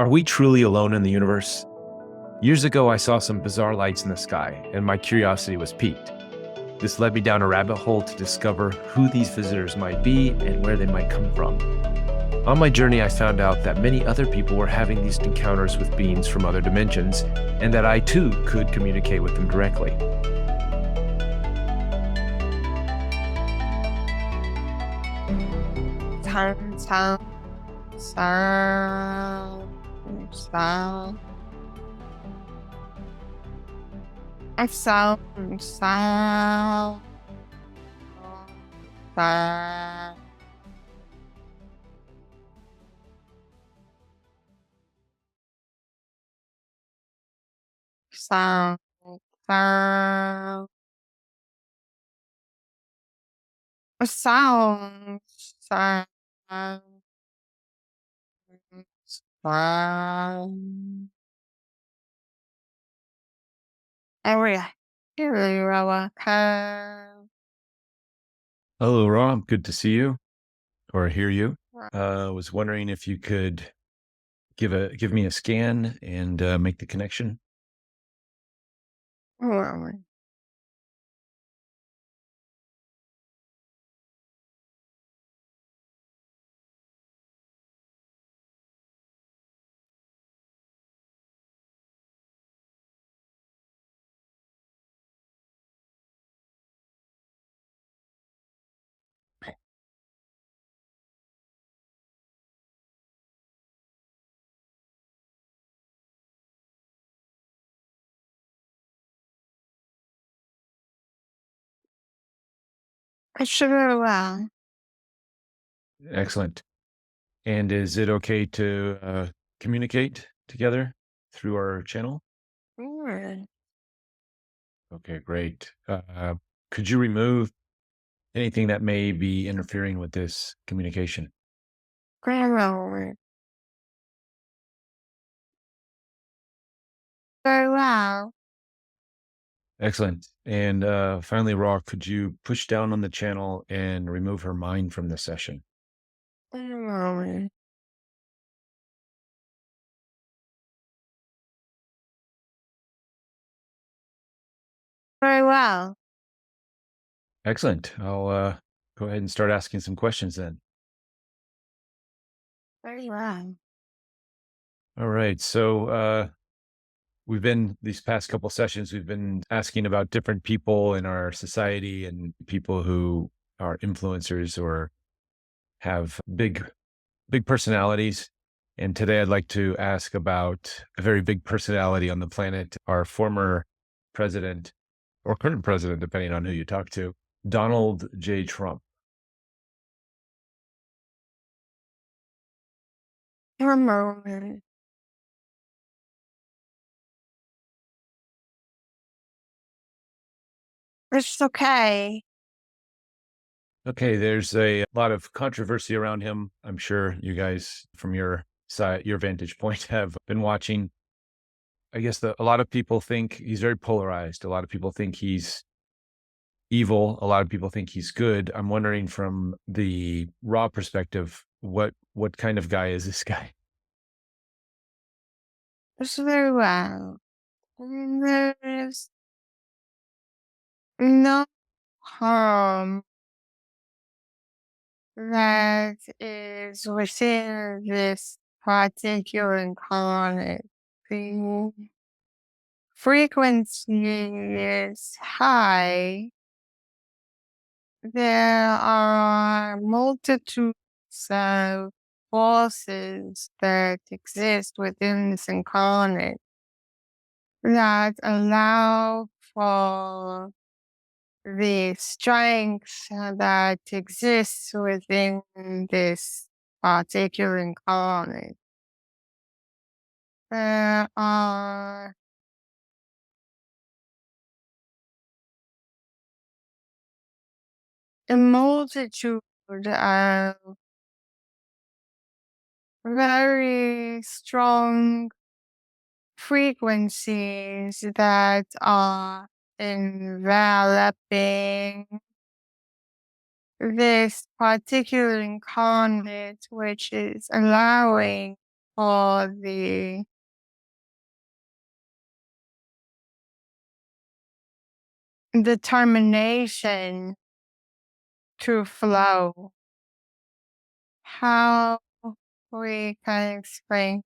Are we truly alone in the universe? Years ago, I saw some bizarre lights in the sky, and my curiosity was piqued. This led me down a rabbit hole to discover who these visitors might be and where they might come from. On my journey, I found out that many other people were having these encounters with beings from other dimensions, and that I too could communicate with them directly. Sound, sound, sound, sound. I sound, sound, sound. Sound, sound. A sound, sound, sound. Area, area, welcome. Hello, Rom. Good to see you or hear you. Was wondering if you could give me a scan and make the connection. I sure will. Excellent. And is it okay to communicate together through our channel? Good. Okay, great. Could you remove anything that may be interfering with this communication? Very well. Excellent. And finally, Raw, could you push down on the channel and remove her mind from the session? Very well. Excellent. I'll go ahead and start asking some questions then. Very well. All right. So we've been these past couple sessions, we've been asking about different people in our society and people who are influencers or have big personalities. And today I'd like to ask about a very big personality on the planet, our former president or current president, depending on who you talk to, Donald J. Trump. Your moment. It's okay. Okay, there's a lot of controversy around him. I'm sure you guys, from your side, your vantage point, have been watching. I guess a lot of people think he's very polarized. A lot of people think he's evil. A lot of people think he's good. I'm wondering from the raw perspective, what kind of guy is this guy? It's very well. There is no harm that is within this particular incarnate. The frequency is high. There are multitudes of forces that exist within this incarnate that allow for the strength that exists within this particular incarnate. There are a multitude of very strong frequencies that are enveloping this particular incarnate, which is allowing for the determination to flow. How we can explain?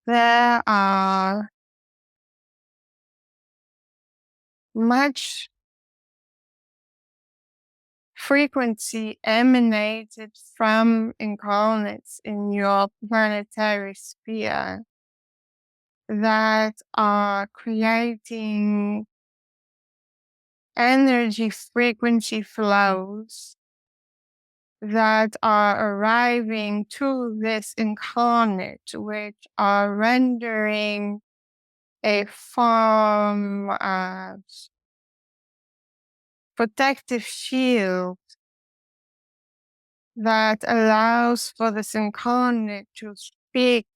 There are much frequency emanated from incarnates in your planetary sphere that are creating energy frequency flows that are arriving to this incarnate, which are rendering a form of protective shield that allows for this incarnate to speak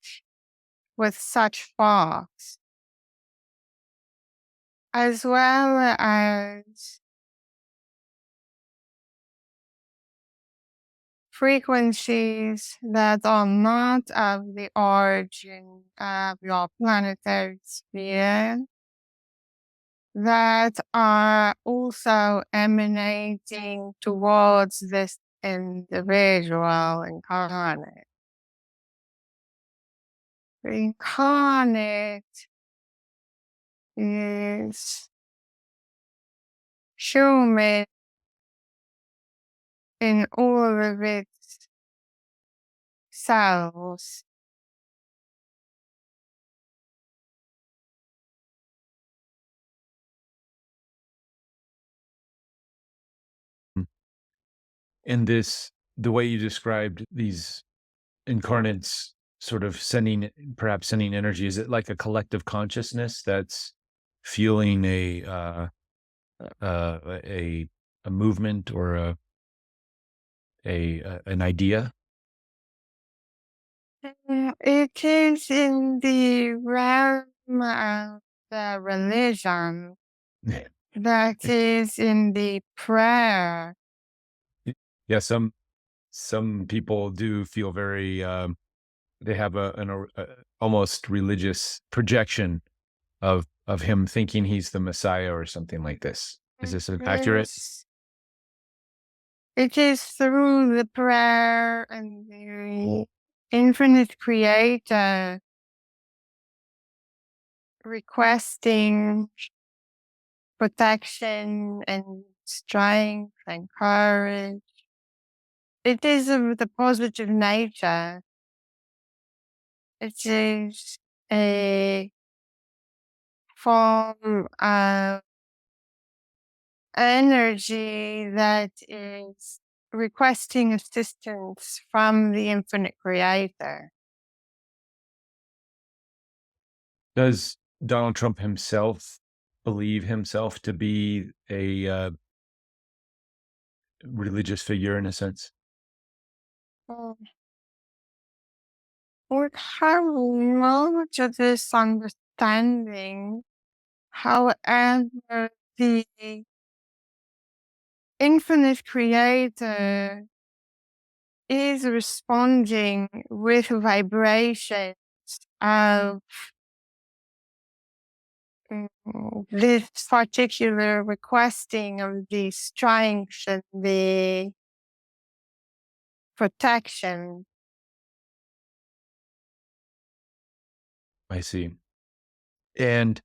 with such force, as well as frequencies that are not of the origin of your planetary sphere that are also emanating towards this individual incarnate. The incarnate is human in all of its cells. And this, the way you described these incarnates sort of sending, perhaps sending energy, is it like a collective consciousness that's fueling uh, a, a movement or an idea? It is in the realm of the religion that is in the prayer. Yeah, some people do feel very they have a almost religious projection of him thinking he's the Messiah or something like this. Is this accurate? Yes. It is through the prayer and the infinite creator requesting protection and strength and courage. It is of the positive nature. It is a form of energy that is requesting assistance from the infinite creator. Does Donald Trump himself believe himself to be a religious figure in a sense? Mm. We have much of this understanding. However, the infinite creator is responding with vibrations of this particular requesting of the strength and the protection. I see. And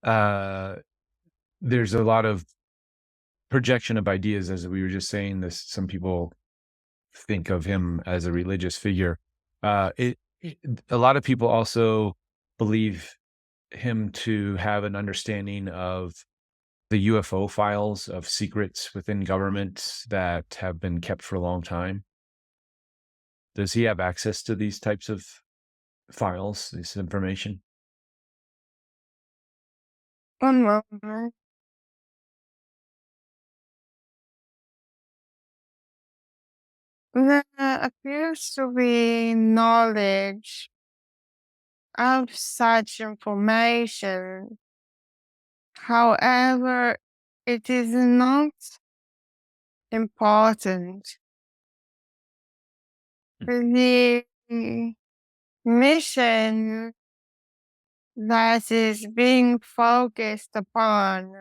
uh, there's a lot of projection of ideas, as we were just saying. This, some people think of him as a religious figure. A lot of people also believe him to have an understanding of the UFO files, of secrets within government that have been kept for a long time. Does he have access to these types of files, this information? One moment. There appears to be knowledge of such information. However, it is not important. Hmm. The mission that is being focused upon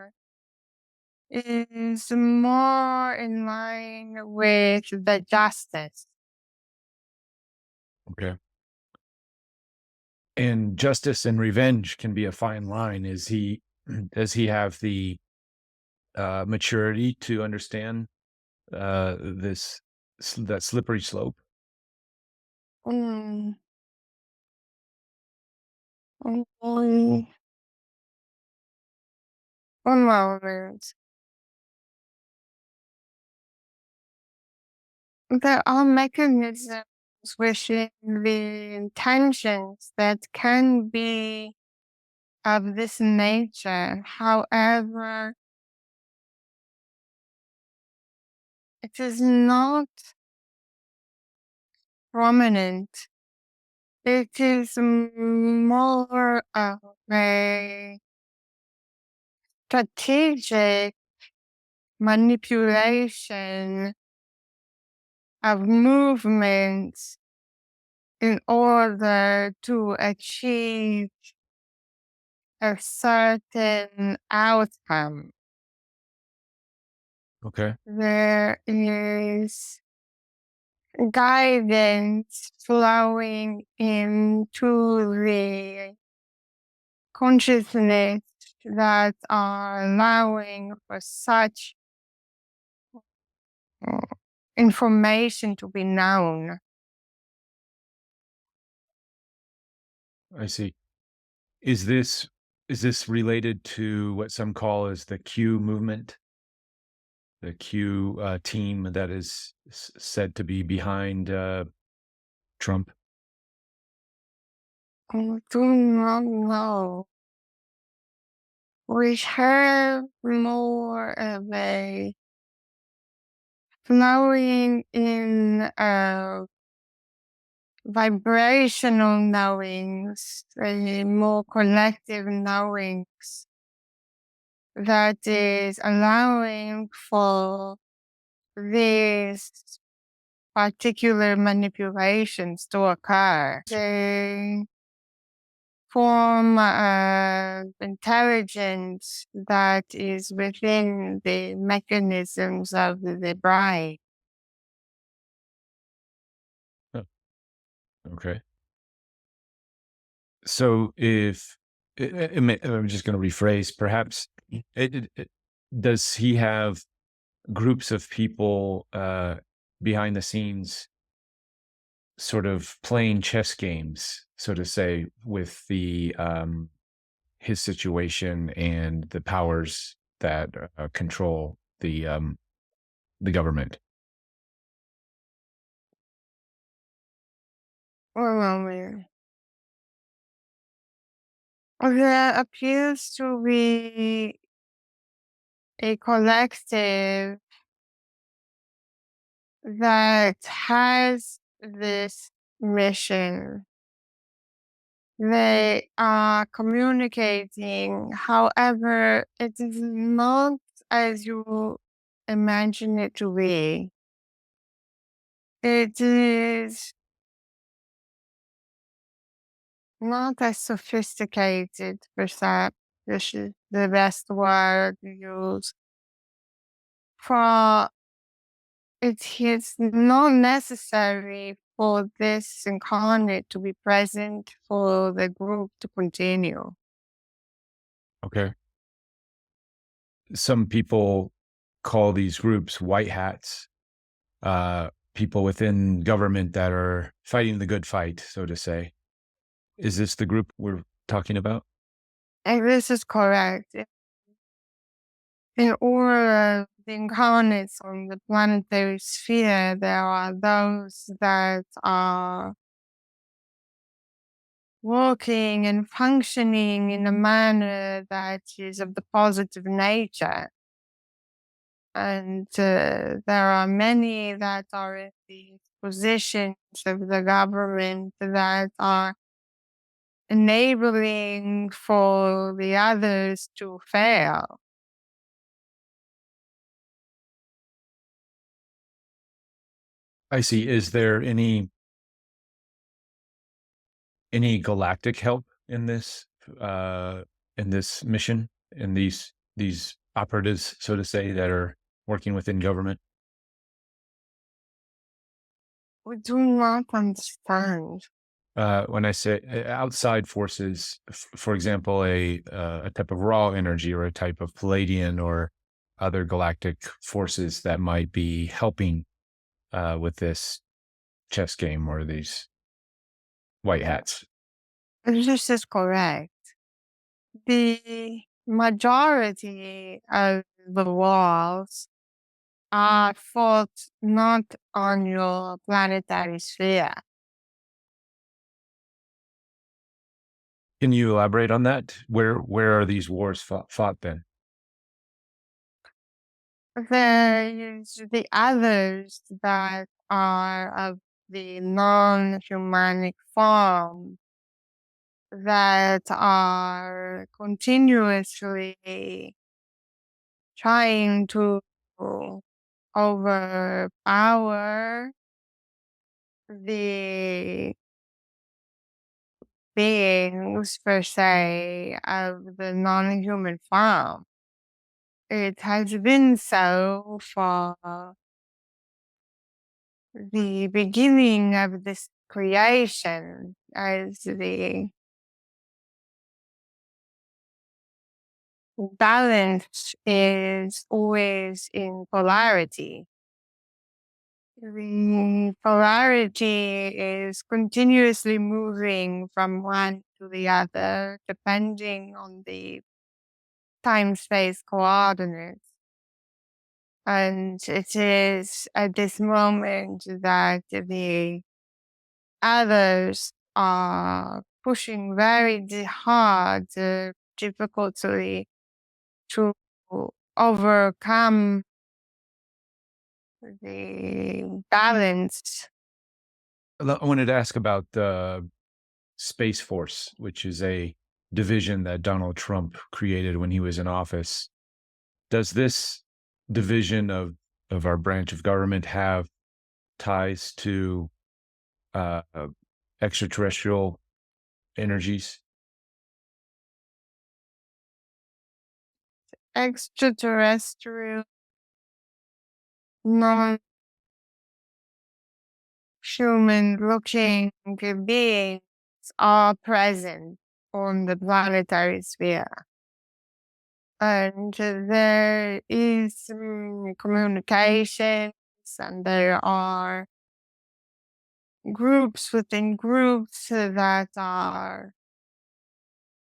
is more in line with the justice. Okay. And justice and revenge can be a fine line. Is he does he have the maturity to understand this that slippery slope? Mm, only one moment. There are mechanisms within the intentions that can be of this nature. However, it is not prominent. It is more of a strategic manipulation of movements in order to achieve a certain outcome. Okay. There is guidance flowing into the consciousness that are allowing for such uh, information to be known. I see. Is this is this related to what some call as the Q movement? The Q team that is said to be behind Trump? I do not know. We have more of a flowing in vibrational knowings, a more collective knowings that is allowing for these particular manipulations to occur. They form intelligence that is within the mechanisms of the brain. Oh, okay. So if I'm just going to rephrase, perhaps does he have groups of people behind the scenes, sort of playing chess games, so to say, with the his situation and the powers that control the government? Well, there appears to be a collective that has this mission. They are communicating, however, it is not as you imagine it to be. It is not as sophisticated, perhaps. This is the best word to use. For it is not necessary for this incarnate to be present for the group to continue. Okay. Some people call these groups white hats, people within government that are fighting the good fight, so to say. Is this the group we're talking about? And this is correct. In all the incarnates on the planetary sphere, there are those that are working and functioning in a manner that is of the positive nature. And there are many that are in the positions of the government that are enabling for the others to fail. I see. Is there any any galactic help in this mission, in these operatives, so to say, that are working within government? We do not understand. When I say outside forces, for example, a type of raw energy or a type of Palladian or other galactic forces that might be helping with this chess game or these white hats. This is correct. The majority of the wars are fought not on your planetary sphere. Can you elaborate on that? Where are these wars fought then? There is the others that are of the non-humanic form that are continuously trying to overpower the beings per se of the non-human form. It has been so for the beginning of this creation, as the balance is always in polarity. The polarity is continuously moving from one to the other, depending on the time space coordinates. And it is at this moment that the others are pushing very hard, difficultly to overcome the balance. I wanted to ask about the Space Force, which is a division that Donald Trump created when he was in office. Does this division of our branch of government have ties to uh, extraterrestrial energies? Extraterrestrial, non human looking beings are present on the planetary sphere. And there is communications, and there are groups within groups that are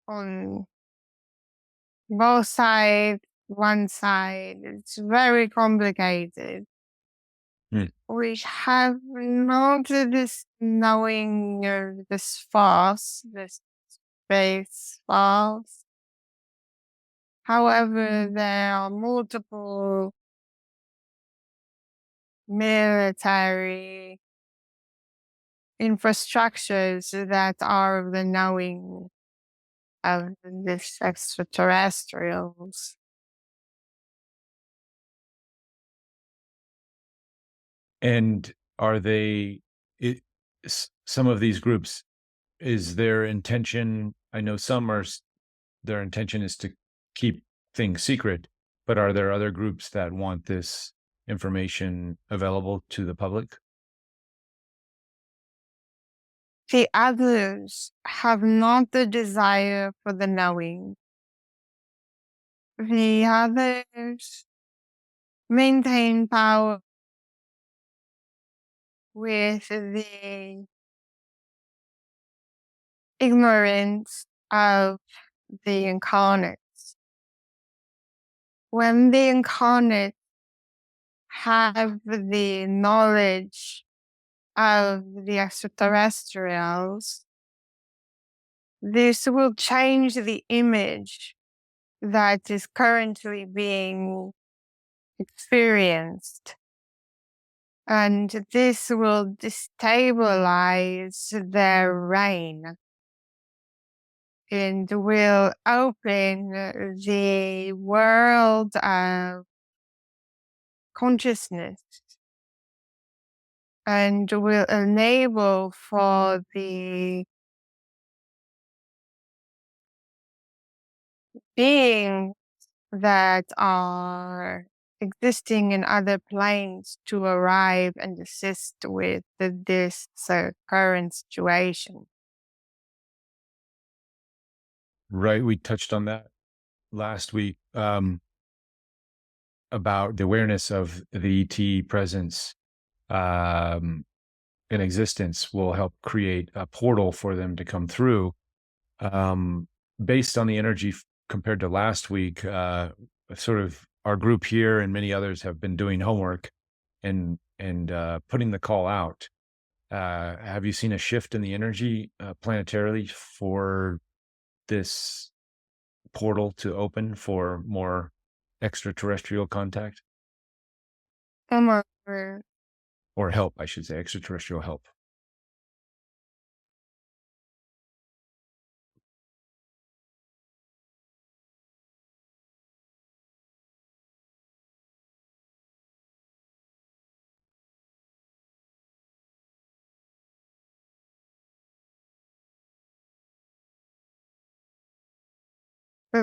on both sides, one side. It's very complicated. Hmm. We have not this knowing this force, this space force. However, there are multiple military infrastructures that are of the knowing of this extraterrestrials. And are they it, some of these groups? Is their intention? I know some their intention is to keep things secret, but are there other groups that want this information available to the public? The others have not the desire for the knowing. The others maintain power with the ignorance of the incarnates. When the incarnates have the knowledge of the extraterrestrials, this will change the image that is currently being experienced. And this will destabilize their reign and will open the world of consciousness and will enable for the beings that are existing in other planes to arrive and assist with this current situation. Right. We touched on that last week, about the awareness of the ET presence um, in existence will help create a portal for them to come through. Um, Based on the energy compared to last week, sort of our group here and many others have been doing homework and putting the call out. Have you seen a shift in the energy planetarily for this portal to open for more extraterrestrial contact Almost. or help, I should say, extraterrestrial help?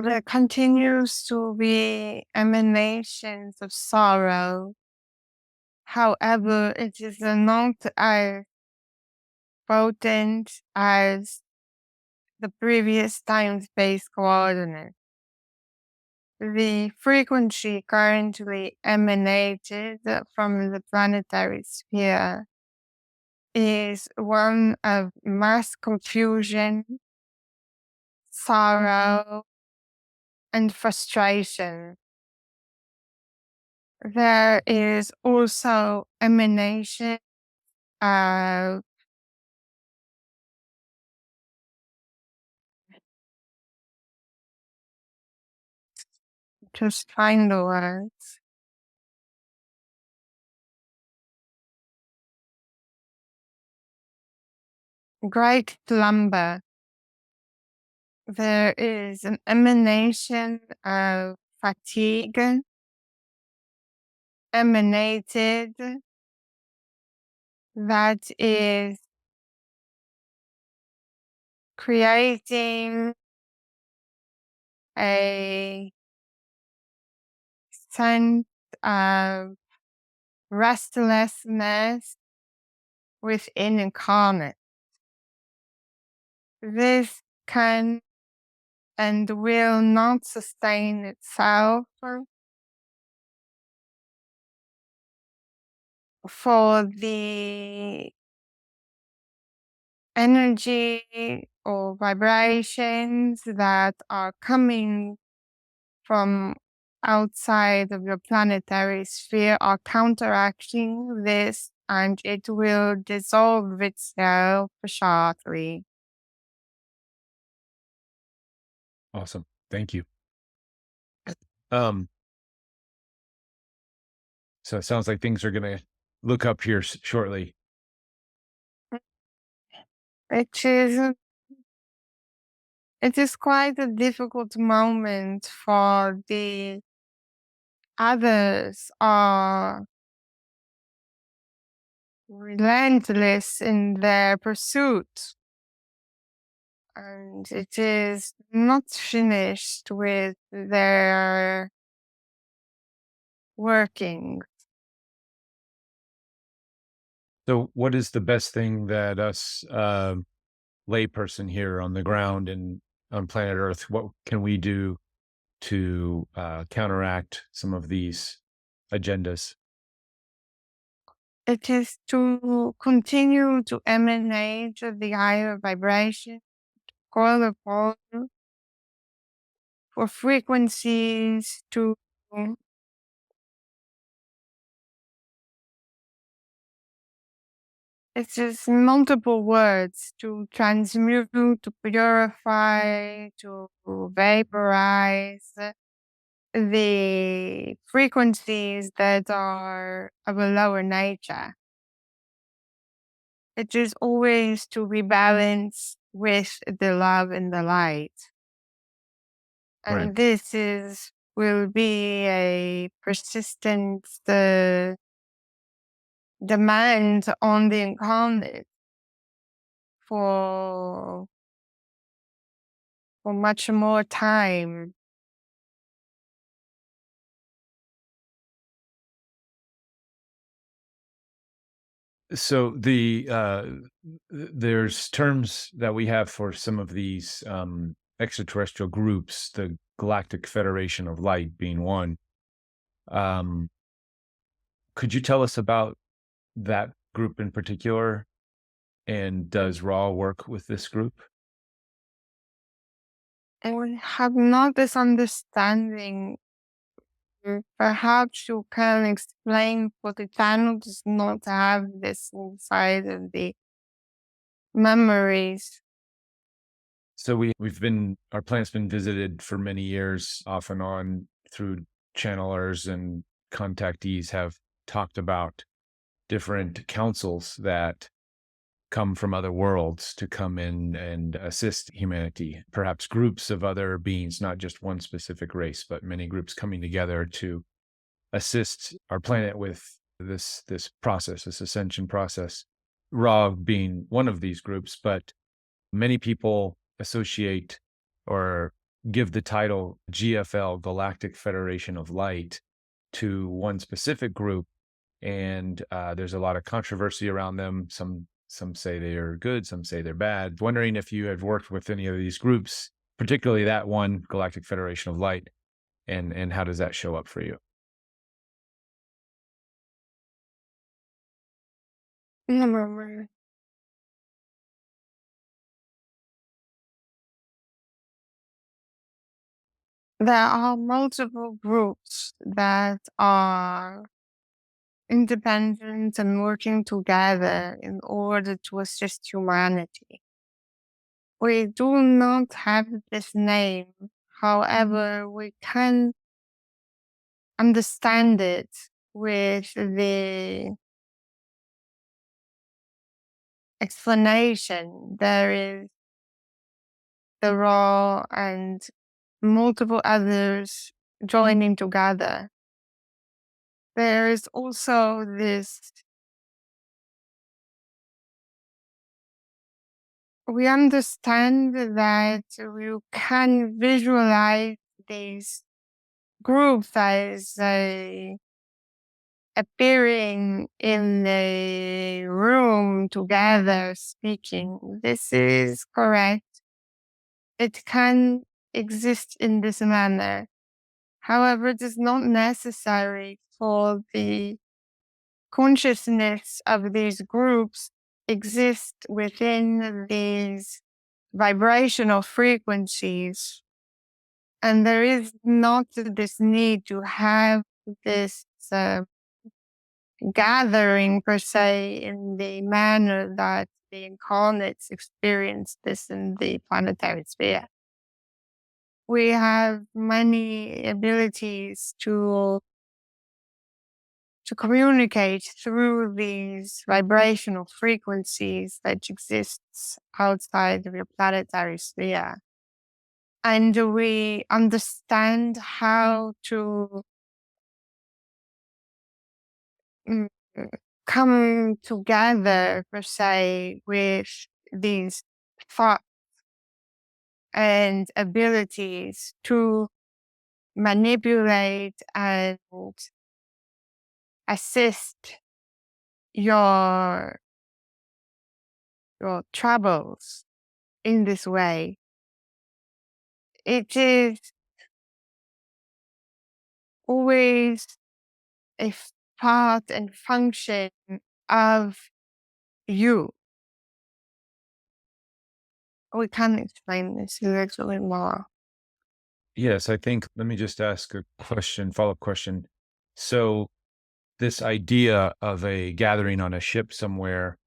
There continues to be emanations of sorrow. However, it is not as potent as the previous time-space coordinate. The frequency currently emanated from the planetary sphere is one of mass confusion, sorrow, and frustration. There is also emanation of just find the words. Great slumber. There is an emanation of fatigue emanated that is creating a sense of restlessness within incarnate. This can and will not sustain itself for the energy or vibrations that are coming from outside of your planetary sphere are counteracting this, and it will dissolve itself shortly. Awesome. Thank you. Um, so it sounds like things are going to look up here shortly. It is it is quite a difficult moment for the others are relentless in their pursuit, and it is not finished with their working. So, what is the best thing that us layperson here on the ground and on planet Earth, what can we do to counteract some of these agendas? It is to continue to emanate the higher vibration, call upon for frequencies to it's just multiple words to transmute, to purify, to vaporize the frequencies that are of a lower nature. It is always to rebalance with the love and the light. Right. And this is will be a persistent demand on the incarnate for much more time. So there's terms that we have for some of these extraterrestrial groups, the Galactic Federation of Light being one. Um, could you tell us about that group in particular? And does Raw work with this group? And we have not this understanding. Perhaps you can explain what the channel does not have this inside of the memories. So we've been our planet's been visited for many years, off and on, through channelers, and contactees have talked about different councils that come from other worlds to come in and assist humanity, perhaps groups of other beings, not just one specific race, but many groups coming together to assist our planet with this process, this ascension process. Ra being one of these groups, but many people associate or give the title GFL, Galactic Federation of Light, to one specific group, and there's a lot of controversy around them. Some say they are good, some say they're bad. Wondering if you have worked with any of these groups, particularly that one, Galactic Federation of Light, and how does that show up for you? Memory. There are multiple groups that are independent and working together in order to assist humanity. We do not have this name. However, we can understand it with the explanation. There is the raw and multiple others joining together. There is also this, we understand that you can visualize these groups as appearing in a room together speaking. This is correct. It can exist in this manner. However, it is not necessary for the consciousness of these groups exist within these vibrational frequencies. And there is not this need to have this gathering per se in the manner that the incarnates experience this in the planetary sphere. We have many abilities to communicate through these vibrational frequencies that exists outside of your planetary sphere. And we understand how to mm, come together, per se, with these thoughts and abilities to manipulate and assist your your troubles in this way. It is always a part and function of you. We can explain this a little bit more. Yes, I think, let me just ask a question, follow-up question. So this idea of a gathering on a ship somewhere,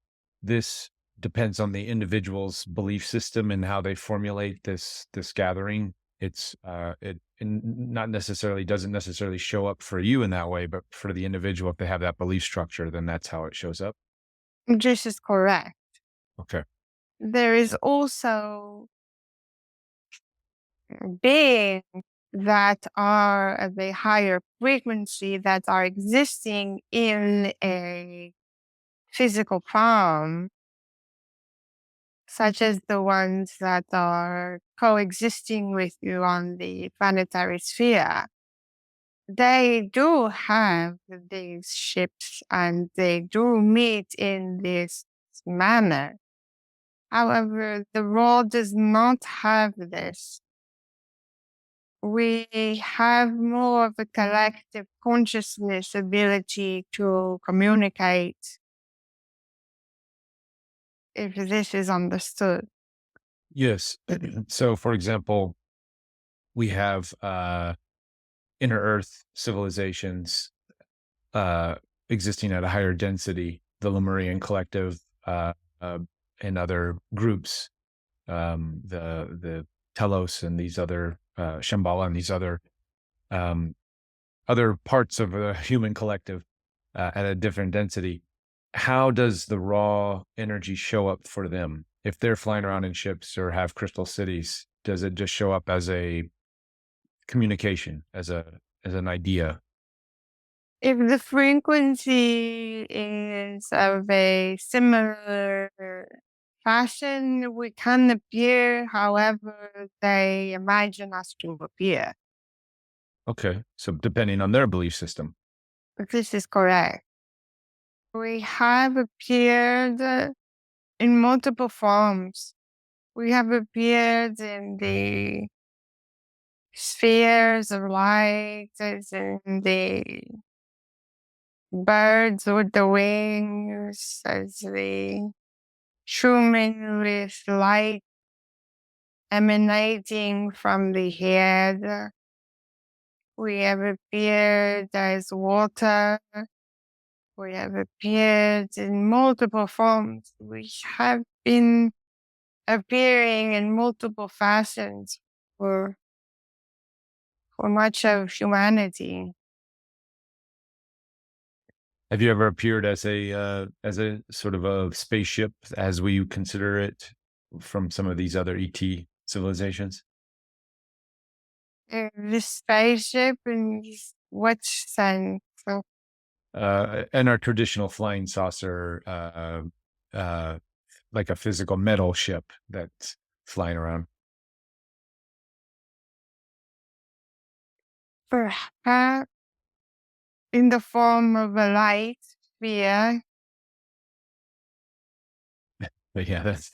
this depends on the individual's belief system and how they formulate this gathering. Not necessarily, doesn't necessarily show up for you in that way, but for the individual, if they have that belief structure, then that's how it shows up. This is correct. Okay. There is also beings that are of a higher frequency that are existing in a physical form, such as the ones that are coexisting with you on the planetary sphere. they do have these ships and they do meet in this manner. However, the world does not have this. We have more of a collective consciousness ability to communicate, if this is understood. Yes. So, for example, we have inner Earth civilizations uh, existing at a higher density, the Lemurian collective, uh, and other groups, the Telos and these other Shambhala and these um, other parts of a human collective at a different density. How does the raw energy show up for them? If they're flying around in ships or have crystal cities, does it just show up as a communication, as an idea? If the frequency is of a similar fashion, we can appear however they imagine us to appear. Okay, so depending on their belief system. This is correct. We have appeared in multiple forms. We have appeared in the spheres of light, as in the birds with the wings, as the human with light emanating from the head. We have appeared as water. We have appeared in multiple forms. We have been appearing in multiple fashions for much of humanity. Have you ever appeared as a sort of a spaceship, as we consider it, from some of these other ET civilizations? The spaceship in what sense? So And our traditional flying saucer, uh, like a physical metal ship that's flying around. perhaps in the form of a light sphere. But yeah, that's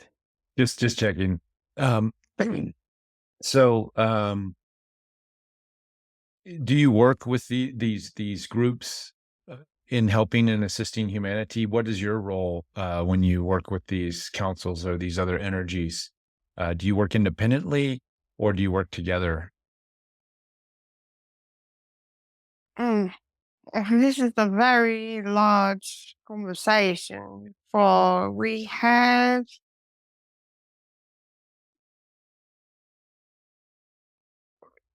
just checking. Um, so, do you work with these groups in helping and assisting humanity? What is your role when you work with these councils or these other energies? Do you work independently or do you work together? Mm, this is a very large conversation, for we have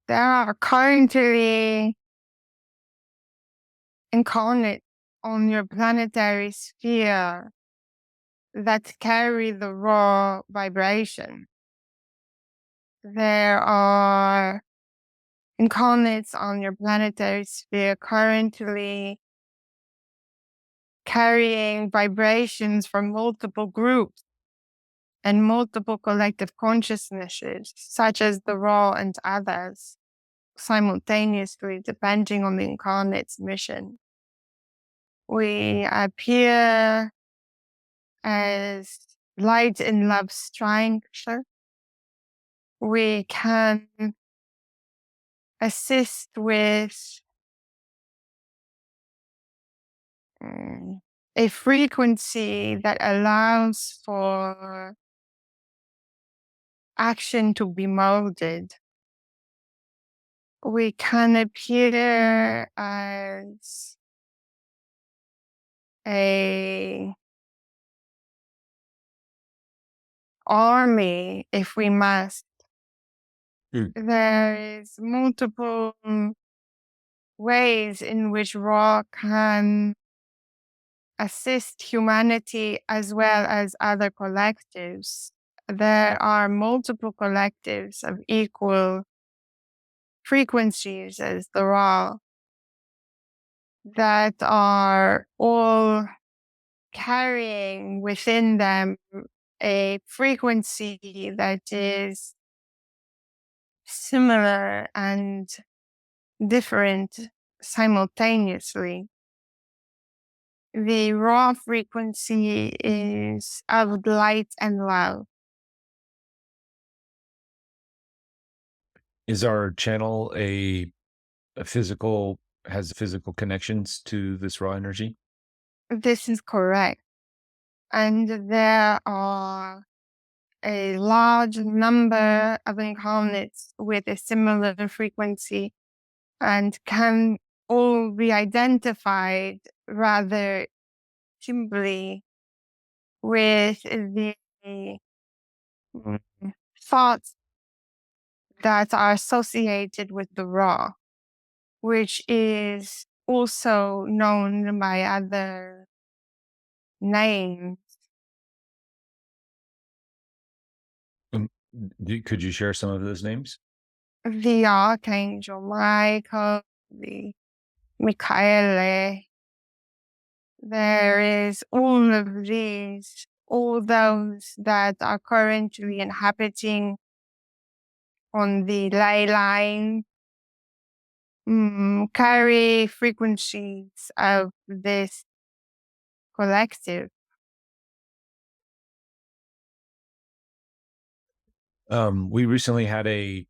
there are currently incarnate on your planetary sphere that carry the raw vibration. There are incarnates on your planetary sphere currently carrying vibrations from multiple groups and multiple collective consciousnesses, such as the raw and others, simultaneously, depending on the incarnate's mission. We appear as light and love strength. We can assist with mm, a frequency that allows for action to be molded. We can appear as a army if we must. Mm. There is multiple ways in which Raw can assist humanity as well as other collectives. There are multiple collectives of equal frequencies as the Raw that are all carrying within them a frequency that is similar and different simultaneously. The raw frequency is of light and love. Is our channel a physical has physical connections to this raw energy? This is correct. And there are a large number of incarnates with a similar frequency and can all be identified rather simply with the mm, thoughts that are associated with the raw, which is also known by other names. Um, could you share some of those names? The Archangel Michael, the Michaele. There is all of these, all those that are currently inhabiting on the ley line, carry frequencies of this collective. We recently had a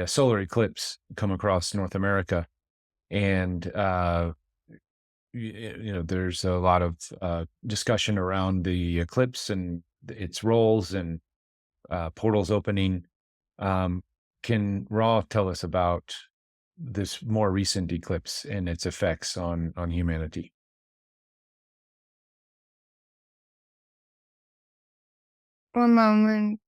solar eclipse come across North America, and there's a lot of discussion around the eclipse and its roles and portals opening. Um, can Ra tell us about this more recent eclipse and its effects on humanity? One moment.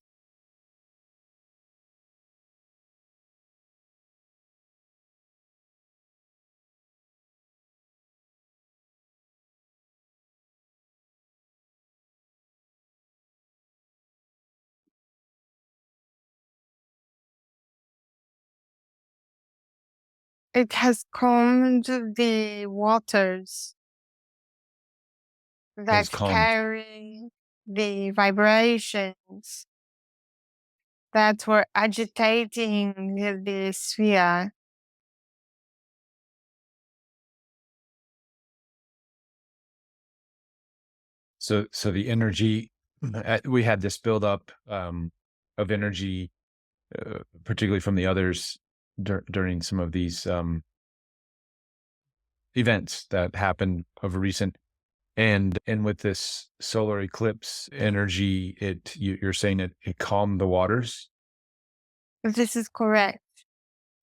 It has calmed the waters Has that calmed. carry the vibrations that were agitating the sphere. So the energy we had this buildup of energy, particularly from the others during some of these events that happened of recent. And with this solar eclipse energy, you're saying it calmed the waters. This is correct.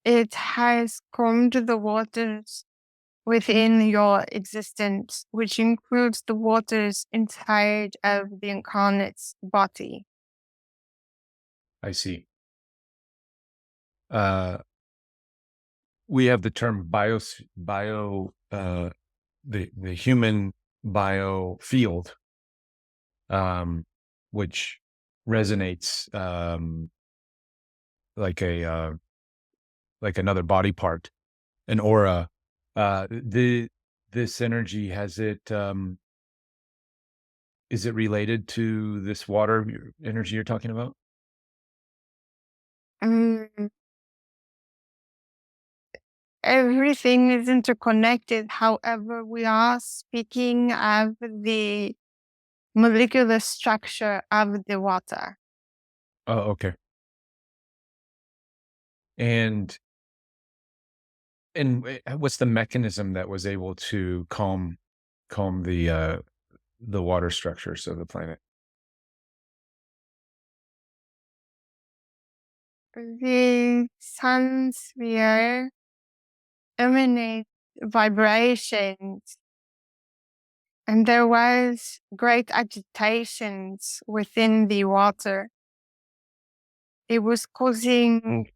It has calmed the waters within your existence, which includes the waters inside of the incarnate's body. I see. Uh, we have the term the human biofield, um, which resonates like a like another body part, an aura. The this energy has it. Is it related to this energy you're talking about? Mm, Everything is interconnected. However, we are speaking of the molecular structure of the water. Oh, okay. And what's the mechanism that was able to calm the water structures of the planet? The sun sphere emanates vibrations, and there was great agitations within the water. It was causing,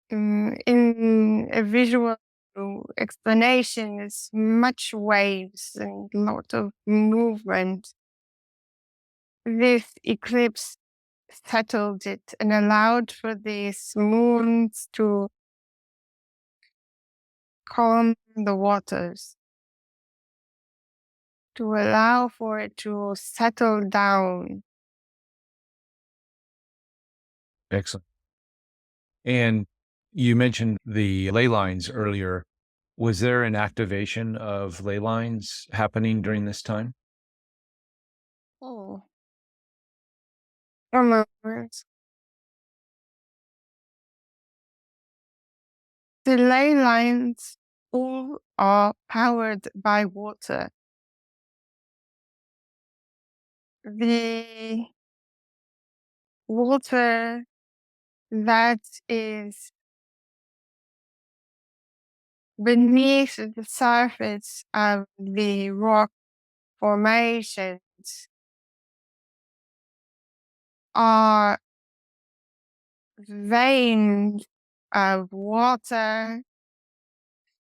in a visual explanation, is much waves and lot of movement. This eclipse settled it and allowed for these moons to calm the waters, to allow for it to settle down. Excellent. And you mentioned the ley lines earlier. Was there an activation of ley lines happening during this time? Oh, remember, the ley lines all are powered by water. The water that is beneath the surface of the rock formations are veins of water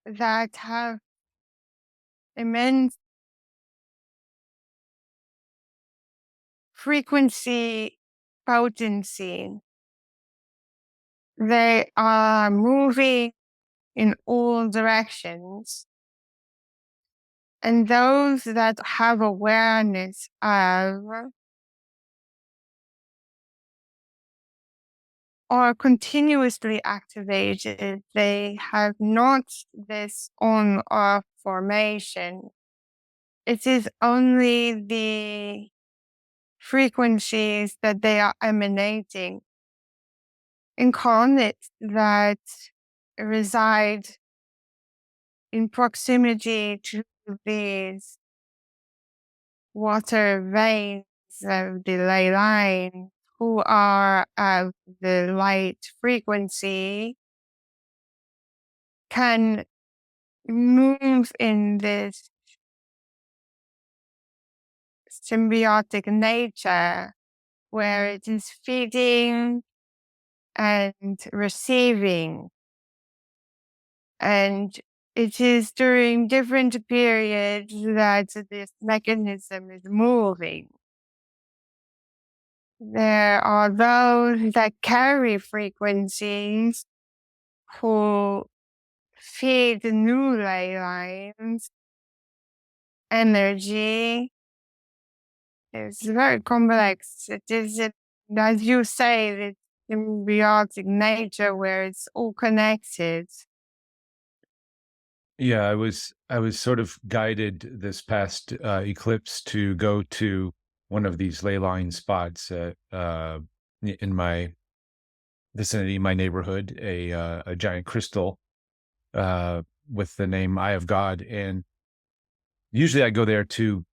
that have immense frequency potency. They are moving in all directions. And those that have awareness of are continuously activated. They have not this on off formation. It is only the frequencies that they are emanating incarnate that reside in proximity to these water veins of the ley line who are of the light frequency can move in this symbiotic nature where it is feeding and receiving. And it is during different periods that this mechanism is moving. There are those that carry frequencies who feed the new ley lines energy. It's very complex. It is, as you say, the symbiotic nature where it's all connected. Yeah, I was sort of guided this past eclipse to go to one of these ley line spots in my vicinity, my neighborhood, a giant crystal with the name Eye of God, and usually I go there to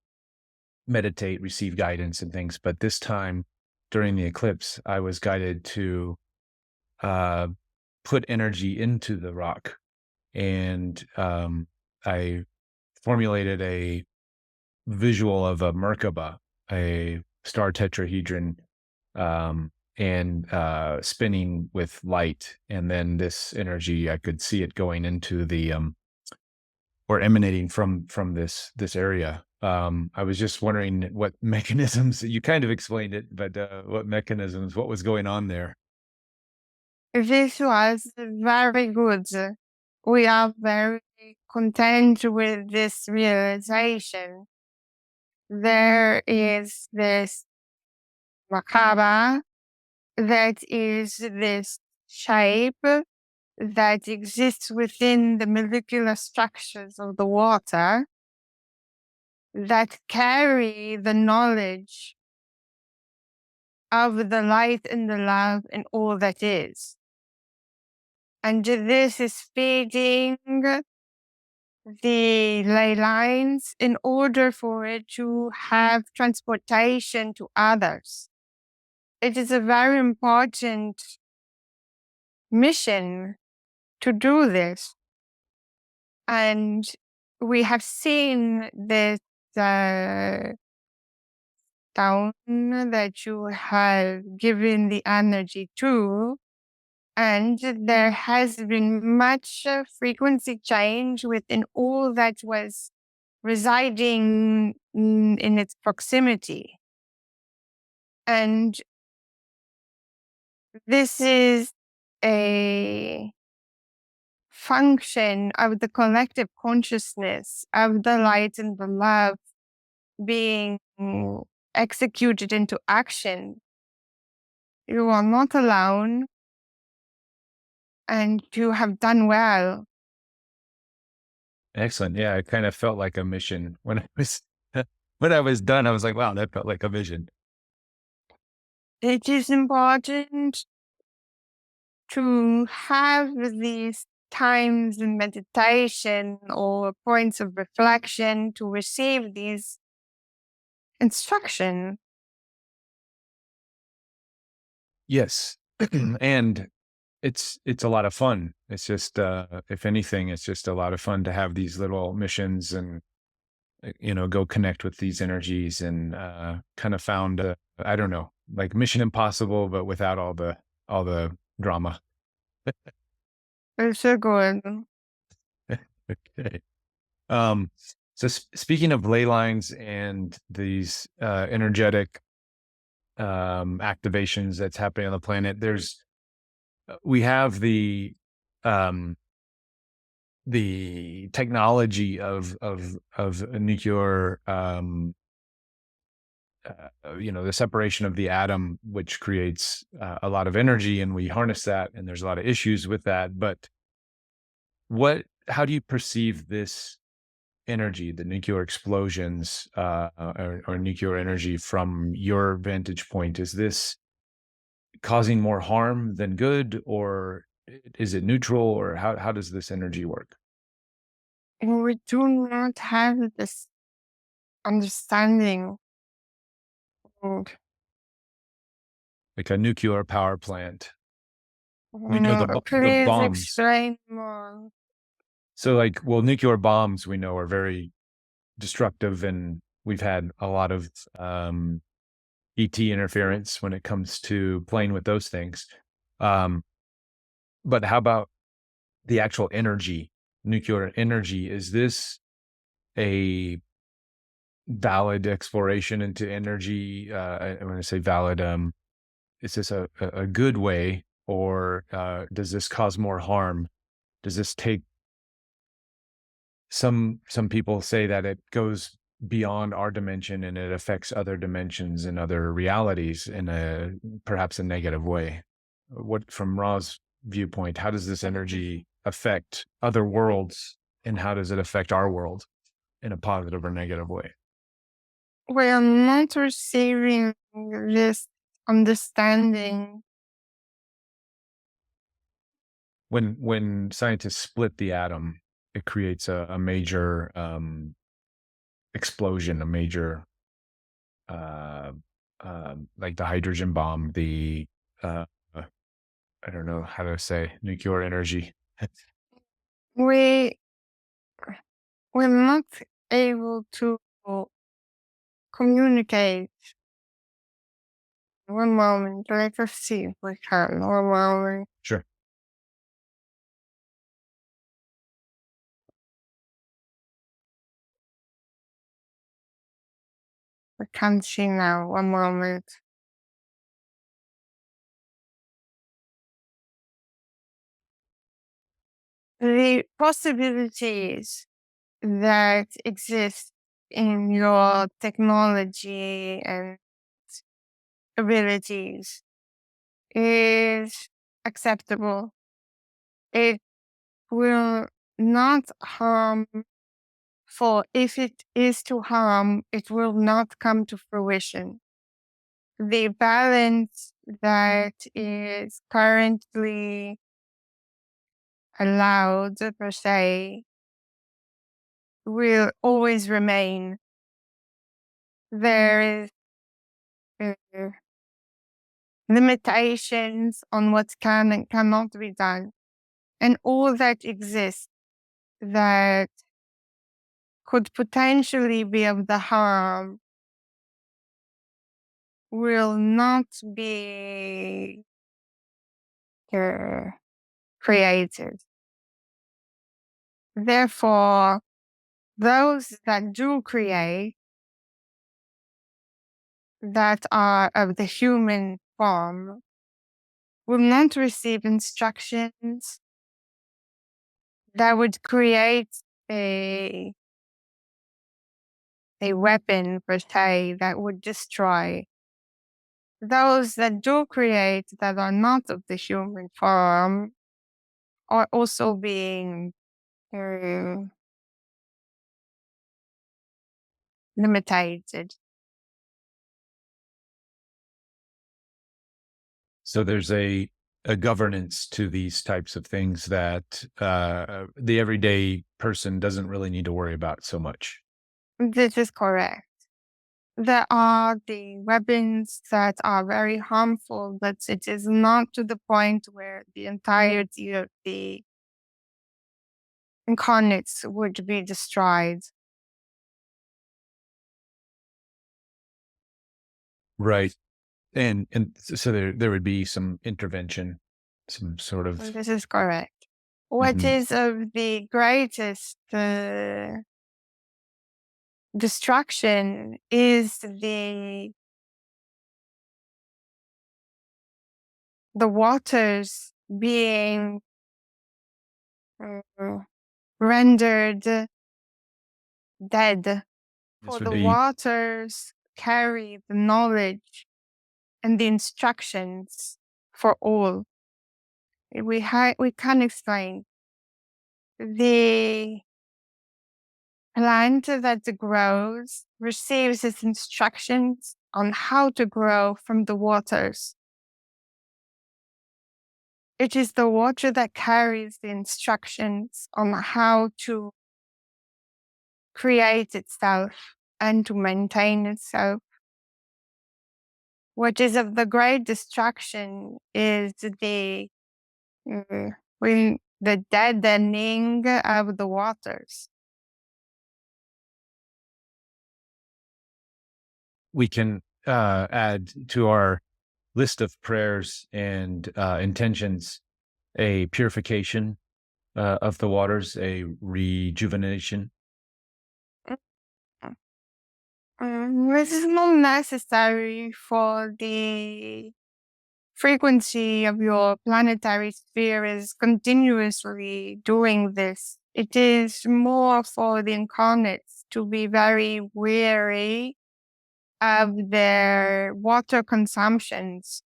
meditate, receive guidance and things. But this time during the eclipse, I was guided to uh, put energy into the rock, and I formulated a visual of a Merkaba, a star tetrahedron, and spinning with light. And then this energy, I could see it going into the or emanating from this area. I was just wondering what mechanisms you kind of explained it, but what mechanisms, what was going on there? This was very good. We are very content with this realization. There is this Makaba that is this shape that exists within the molecular structures of the water that carry the knowledge of the light and the love and all that is. And this is feeding the ley lines in order for it to have transportation to others. It is a very important mission to do this. And we have seen this stone that you have given the energy to, and there has been much frequency change within all that was residing in its proximity. And this is a function of the collective consciousness of the light and the love being executed into action. You are not alone, and you have done well. Excellent. Yeah, it kind of felt like a mission when I was when I was done. I was like, wow, that felt like a vision. It is important to have these times in meditation or points of reflection to receive these instruction. Yes. And it's a lot of fun. It's just if anything, it's just a lot of fun to have these little missions and go connect with these energies and kind of found I don't know, like Mission Impossible, but without all the drama. It's so good. Okay. Um, so speaking of ley lines and these energetic activations that's happening on the planet, we have the technology of a nuclear the separation of the atom, which creates a lot of energy, and we harness that, and there's a lot of issues with that. But how do you perceive this energy, the nuclear explosions, or nuclear energy from your vantage point? Is this causing more harm than good, or is it neutral, or how does this energy work? We do not have this understanding. And, Like a nuclear power plant, we know the please bombs. explain more. So, like, well, nuclear bombs we know are very destructive, and we've had a lot of ET interference when it comes to playing with those things. Um, but how about the actual energy, nuclear energy? Is this a valid exploration into energy? When I say valid, is this a good way, or does this cause more harm? Does this take some people say that it goes beyond our dimension and it affects other dimensions and other realities in a perhaps a negative way. What from Ra's viewpoint, how does this energy affect other worlds, and how does it affect our world in a positive or negative way? We are not receiving this understanding. When scientists split the atom, it creates a major explosion, a major uh, like the hydrogen bomb, the uh, I don't know how to say nuclear energy. We we're not able to communicate. One moment, let us see if we can. One moment, Sure. we can't see now. One moment. The possibilities that exist in your technology and abilities is acceptable. It will not harm, for if it is to harm, it will not come to fruition. The balance that is currently allowed, per se, will always remain. There is uh, limitations on what can and cannot be done. And all that exists that could potentially be of the harm will not be uh, created. Therefore, those that do create, that are of the human form, will not receive instructions that would create a a weapon per se that would destroy. Those that do create that are not of the human form are also being uh, limited. So there's a governance to these types of things that the everyday person doesn't really need to worry about so much. This is correct. There are the weapons that are very harmful, but it is not to the point where the entirety of the incarnates would be destroyed. Right. And so there would be some intervention, some sort of. This is correct. What Mhm. is of the greatest destruction is the waters being uh, rendered dead. Yes, For or the the waters carry the knowledge and the instructions for all. We can explain the plant that grows receives its instructions on how to grow from the waters. It is the water that carries the instructions on how to create itself and to maintain itself. What is of the great destruction is uh, the deadening of the waters. we can add to our list of prayers and intentions a purification of the waters, a rejuvenation. This is not necessary for the frequency of your planetary sphere is continuously doing this. It is more for the incarnates to be very wary of their water consumptions.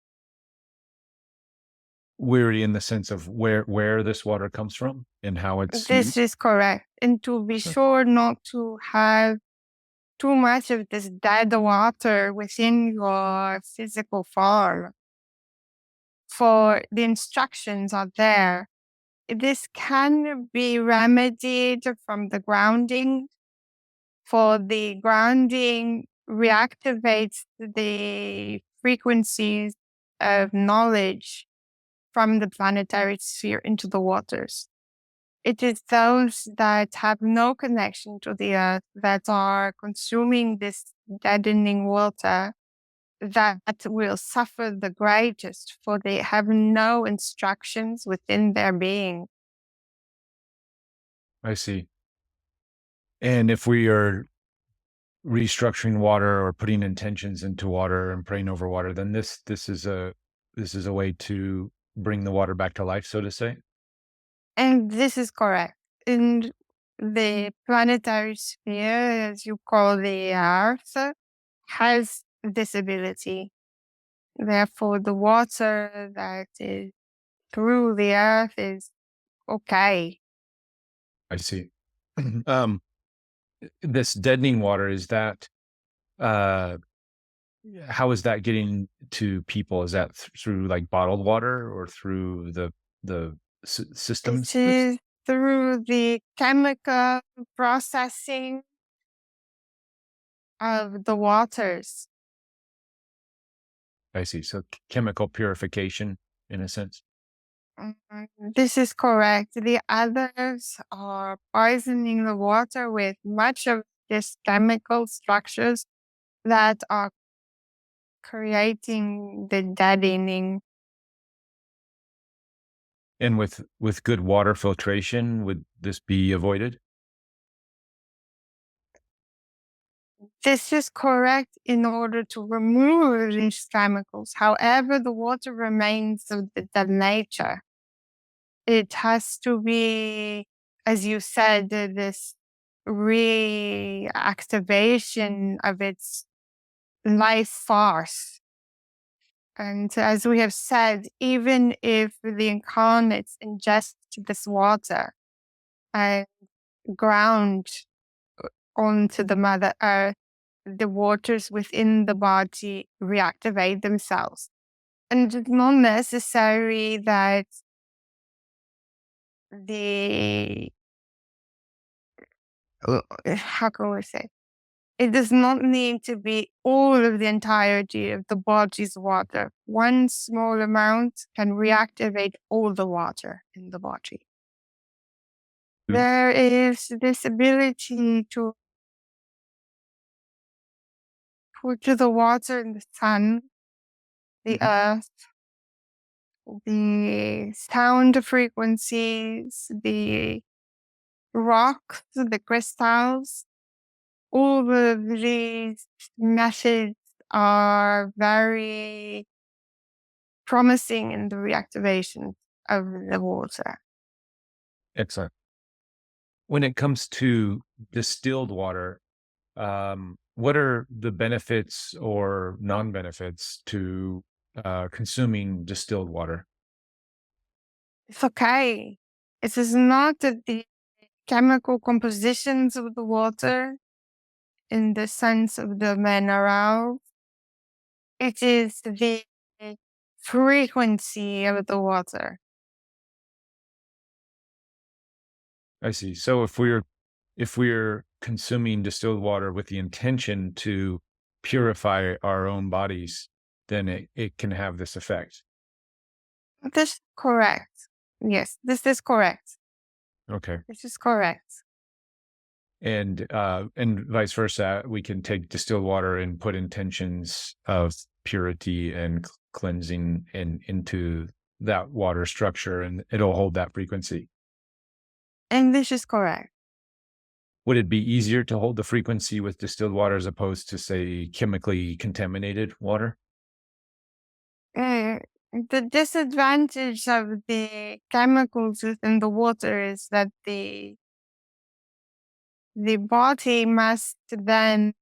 Weary in the sense of where this water comes from and how it's This used. is correct. And to be Huh. sure not to have too much of this dead water within your physical form. For the instructions are there. This can be remedied from the grounding. For the grounding reactivates the frequencies of knowledge from the planetary sphere into the waters. It is those that have no connection to the earth that are consuming this deadening water that will suffer the greatest, for they have no instructions within their being. I see. And if we are restructuring water or putting intentions into water and praying over water, then this is a way to bring the water back to life, so to say. And this is correct. In the planetary sphere, as you call the Earth, has this ability. Therefore, the water that is through the Earth is okay. I see. um, this deadening water, is that uh how is that getting to people? Is that through like bottled water or through the It systems? is through the chemical processing of the waters. I see. So chemical purification in a sense. This is correct. The others are poisoning the water with much of these chemical structures that are creating the deadening. And with good water filtration, would this be avoided? This is correct in order to remove these chemicals. However, the water remains of the nature. It has to be, as you said, this reactivation of its life force. And as we have said, even if the incarnates ingest this water and ground onto the Mother Earth, the waters within the body reactivate themselves. And it's not necessary that the, how can we say, it does not need to be all of the entirety of the body's water. One small amount can reactivate all the water in the body. Mm. There is this ability to put to the water in the sun, the Mhm. earth, the sound frequencies, the rocks, the crystals. All of these methods are very promising in the reactivation of the water. Excellent. When it comes to distilled water, what are the benefits or non-benefits to consuming distilled water? It's okay. It is not that the chemical compositions of the water in the sense of the mineral. It is the frequency of the water. I see. So if we're consuming distilled water with the intention to purify our own bodies, then it can have this effect. This is correct. Yes, this is correct. Okay. This is correct. And vice versa, we can take distilled water and put intentions of purity and cleansing into that water structure, and it'll hold that frequency. And this is correct. Would it be easier to hold the frequency with distilled water as opposed to, say, chemically contaminated water? Uh, the disadvantage of the chemicals within the water is that the body must then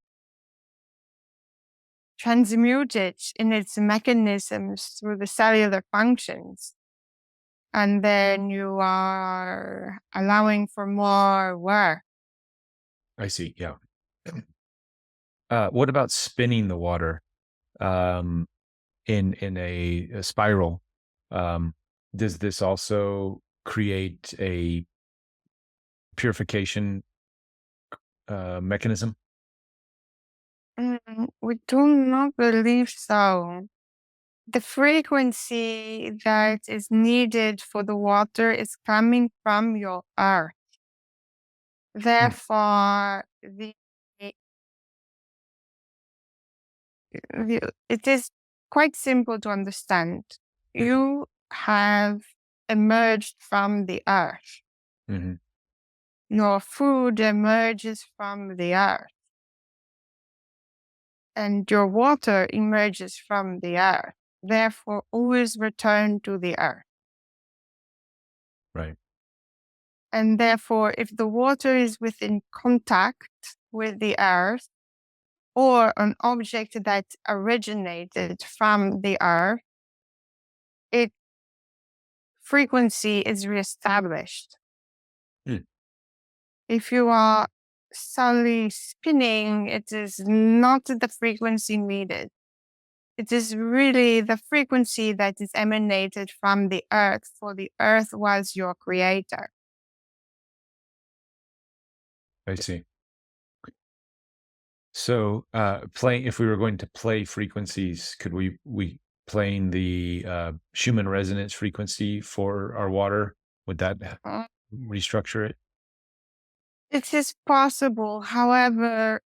transmute it in its mechanisms through the cellular functions. And then you are allowing for more work. I see. Yeah. What about spinning the water um, in a spiral? Um, does this also create a purification mechanism? We do not believe so. The frequency that is needed for the water is coming from your earth. Hmm. Therefore, it is quite simple to understand. You have emerged from the earth. Hmm. Your food emerges from the earth, and your water emerges from the earth. Therefore, always return to the earth. Right. And therefore, if the water is within contact with the earth or an object that originated from the earth, its frequency is reestablished. Hmm. If you are solely spinning, it is not the frequency needed. It is really the frequency that is emanated from the earth, for the earth was your creator. I see. So, playing if we were going to play frequencies, could we playing the Schumann resonance frequency for our water? Would that Uh, restructure it? It is possible. However,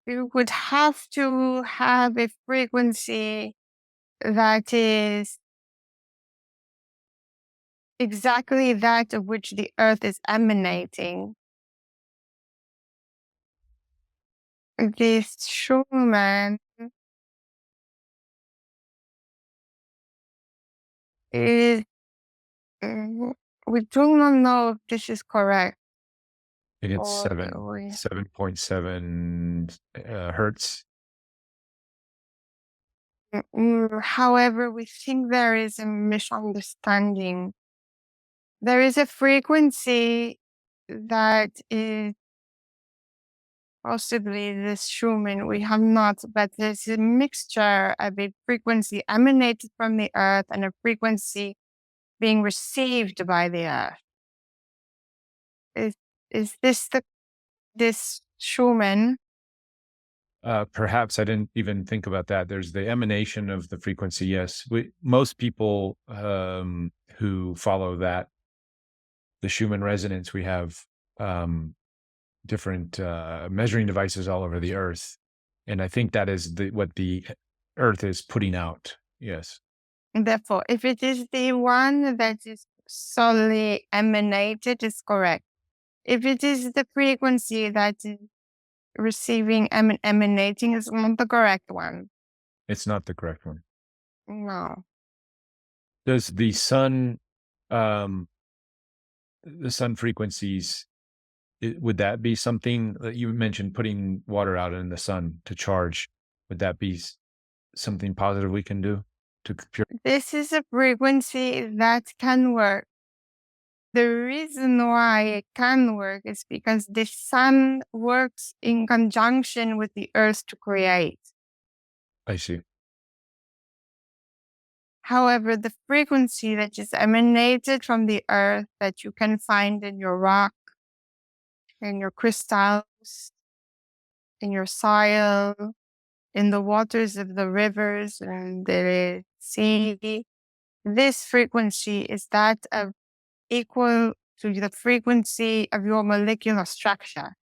you would have to have a frequency that is exactly that of which the earth is emanating. This Schumann is, uh, we do not know if this is correct. I think it's Or we, 7.7 hertz. however, we think there is a misunderstanding. There is a frequency that is Possibly this Schumann we have not, but there's a mixture of a frequency emanated from the earth and a frequency being received by the earth. Is is this Schumann? Perhaps I didn't even think about that. There's the emanation of the frequency. Yes, most people who follow that, the Schumann resonance, we have um, different measuring devices all over the Earth, and I think that is what the Earth is putting out. Yes, Therefore, if it is the one that is solely emanated, is correct. If it is the frequency that is receiving and emanating, is not the correct one. it's not the correct one. No. Does um, the sun frequencies? Would that be something that you mentioned? Putting water out in the sun to charge. Would that be something positive we can do to pure? This is a frequency that can work. The reason why it can work is because the sun works in conjunction with the earth to create. I see. However, the frequency that is emanated from the earth that you can find in your rock, in your crystals, in your soil, in the waters of the rivers and the sea, this frequency is that of equal to the frequency of your molecular structure.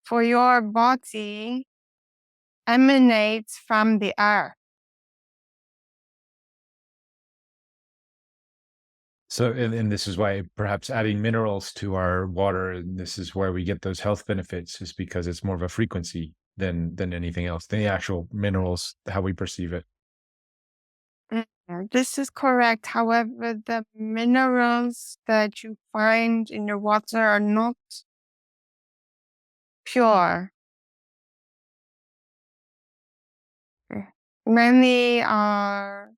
For your body emanates from the earth. So, and this is why perhaps adding minerals to our water, and this is where we get those health benefits, is because it's more of a frequency than anything else, than the actual minerals, how we perceive it. This is correct. However, the minerals that you find in your water are not pure. Many are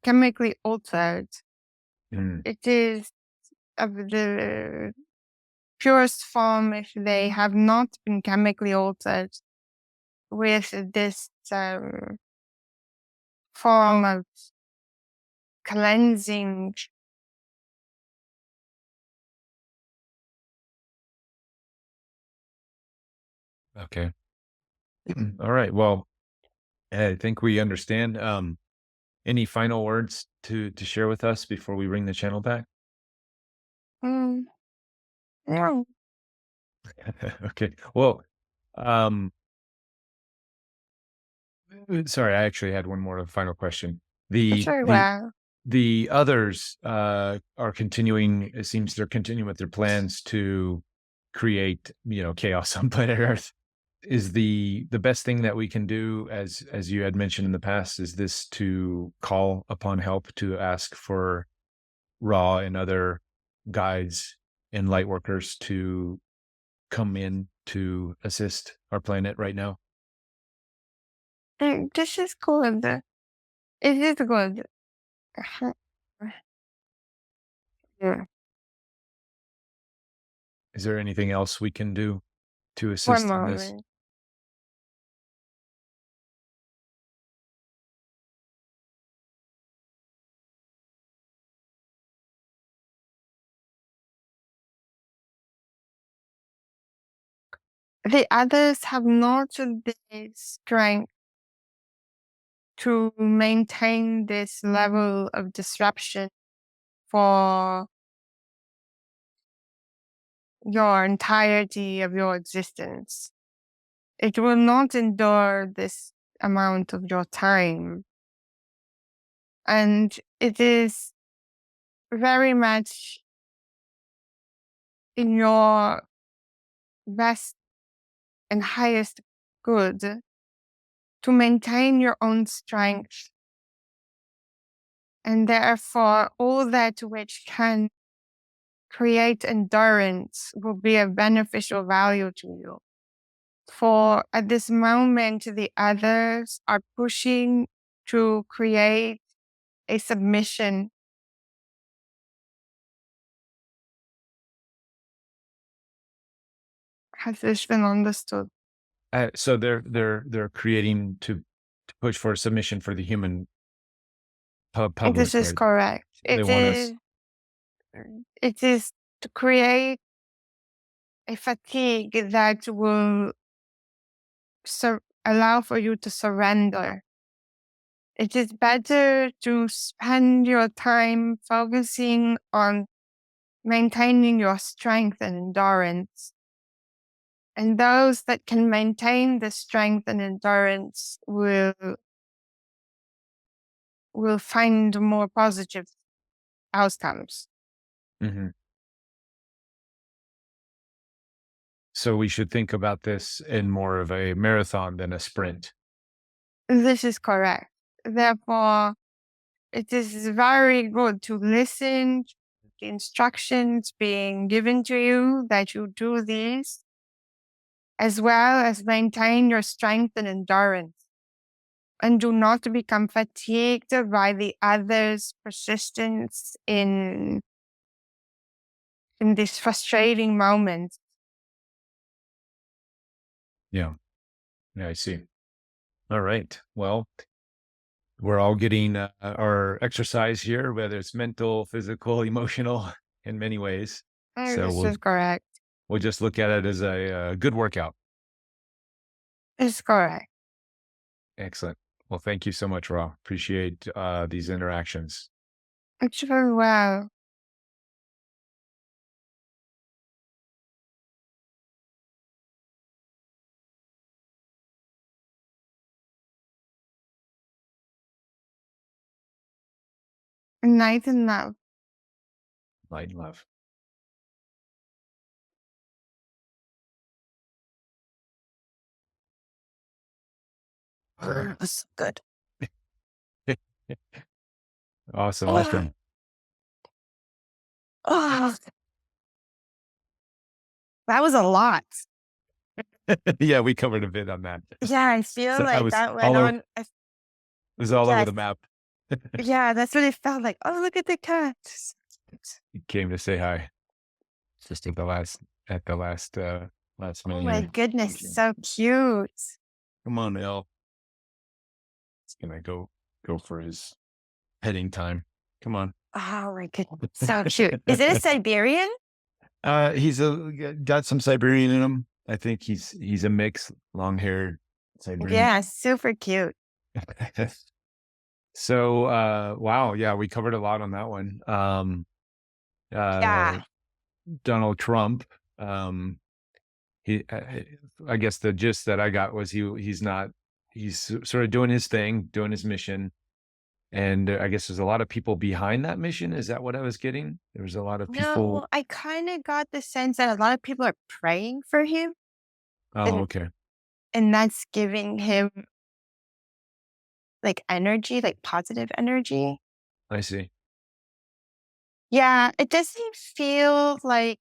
chemically altered. Mm, It is of the purest form if they have not been chemically altered with this form of cleansing. okay. All right. Well, I think we understand. Any final words to share with us before we bring the channel back? Mm, no, Okay. Well, um, sorry, I actually had one more final question. it's The very the well. the others are continuing. It seems they're continuing with their plans to create, chaos on planet Earth. Is the best thing that we can do, as you had mentioned in the past, is this to call upon help, to ask for Ra and other guides and light workers to come in to assist our planet right now? This is good. It is good. Yeah. Is there anything else we can do to One assist in this? moment. The others have not the strength to maintain this level of disruption for your entirety of your existence. It will not endure this amount of your time. And it is very much in your best and highest good to maintain your own strength. And therefore, all that which can create endurance will be of beneficial value to you. For at this moment, the others are pushing to create a submission Has this been understood? So they're creating to push for submission for the human This public, is right? correct. They want us. It is to create a fatigue that will allow for you to surrender. It is better to spend your time focusing on maintaining your strength and endurance. And those that can maintain the strength and endurance will find more positive outcomes. Hmm. So we should think about this in more of a marathon than a sprint. This is correct. Therefore, it is very good to listen to the instructions being given to you that you do these, as well as maintain your strength and endurance. And do not become fatigued by the other's persistence in these frustrating moments. Yeah. Yeah, I see. All right. Well, we're all getting our exercise here, whether it's mental, physical, emotional, in many ways. So This is correct. we'll just look at it as a good workout. It's correct. Excellent. Well, thank you so much, Raw. Appreciate these interactions. It's very well. Night and love. Light and love. That's good. Awesome. Oh, oh, that was a lot. Yeah, we covered a bit on that. Yeah, I feel So I like was that went all over, on. it was all over Yeah, the map. yeah, that's what it felt like. Oh, look at the cat. He came to say hi. Just at the last Oh minute my here. goodness, so cute. Come on, El. He's gonna go for his heading time. Come on. Oh my goodness, so cute. Is it a Siberian? He's got some Siberian in him. I think he's a mix, long haired Siberian. Yeah, super cute. So wow, yeah, we covered a lot on that one. Uh Yeah. Donald Trump. Um he I guess the gist that I got was he's sort of doing his thing, doing his mission. And I guess there's a lot of people behind that mission. Is that what I was getting? There was a lot of No, people. well, I kind of got the sense that a lot of people are praying for him, Oh, and okay. and that's giving him like energy, like positive energy. I see. Yeah, it doesn't feel like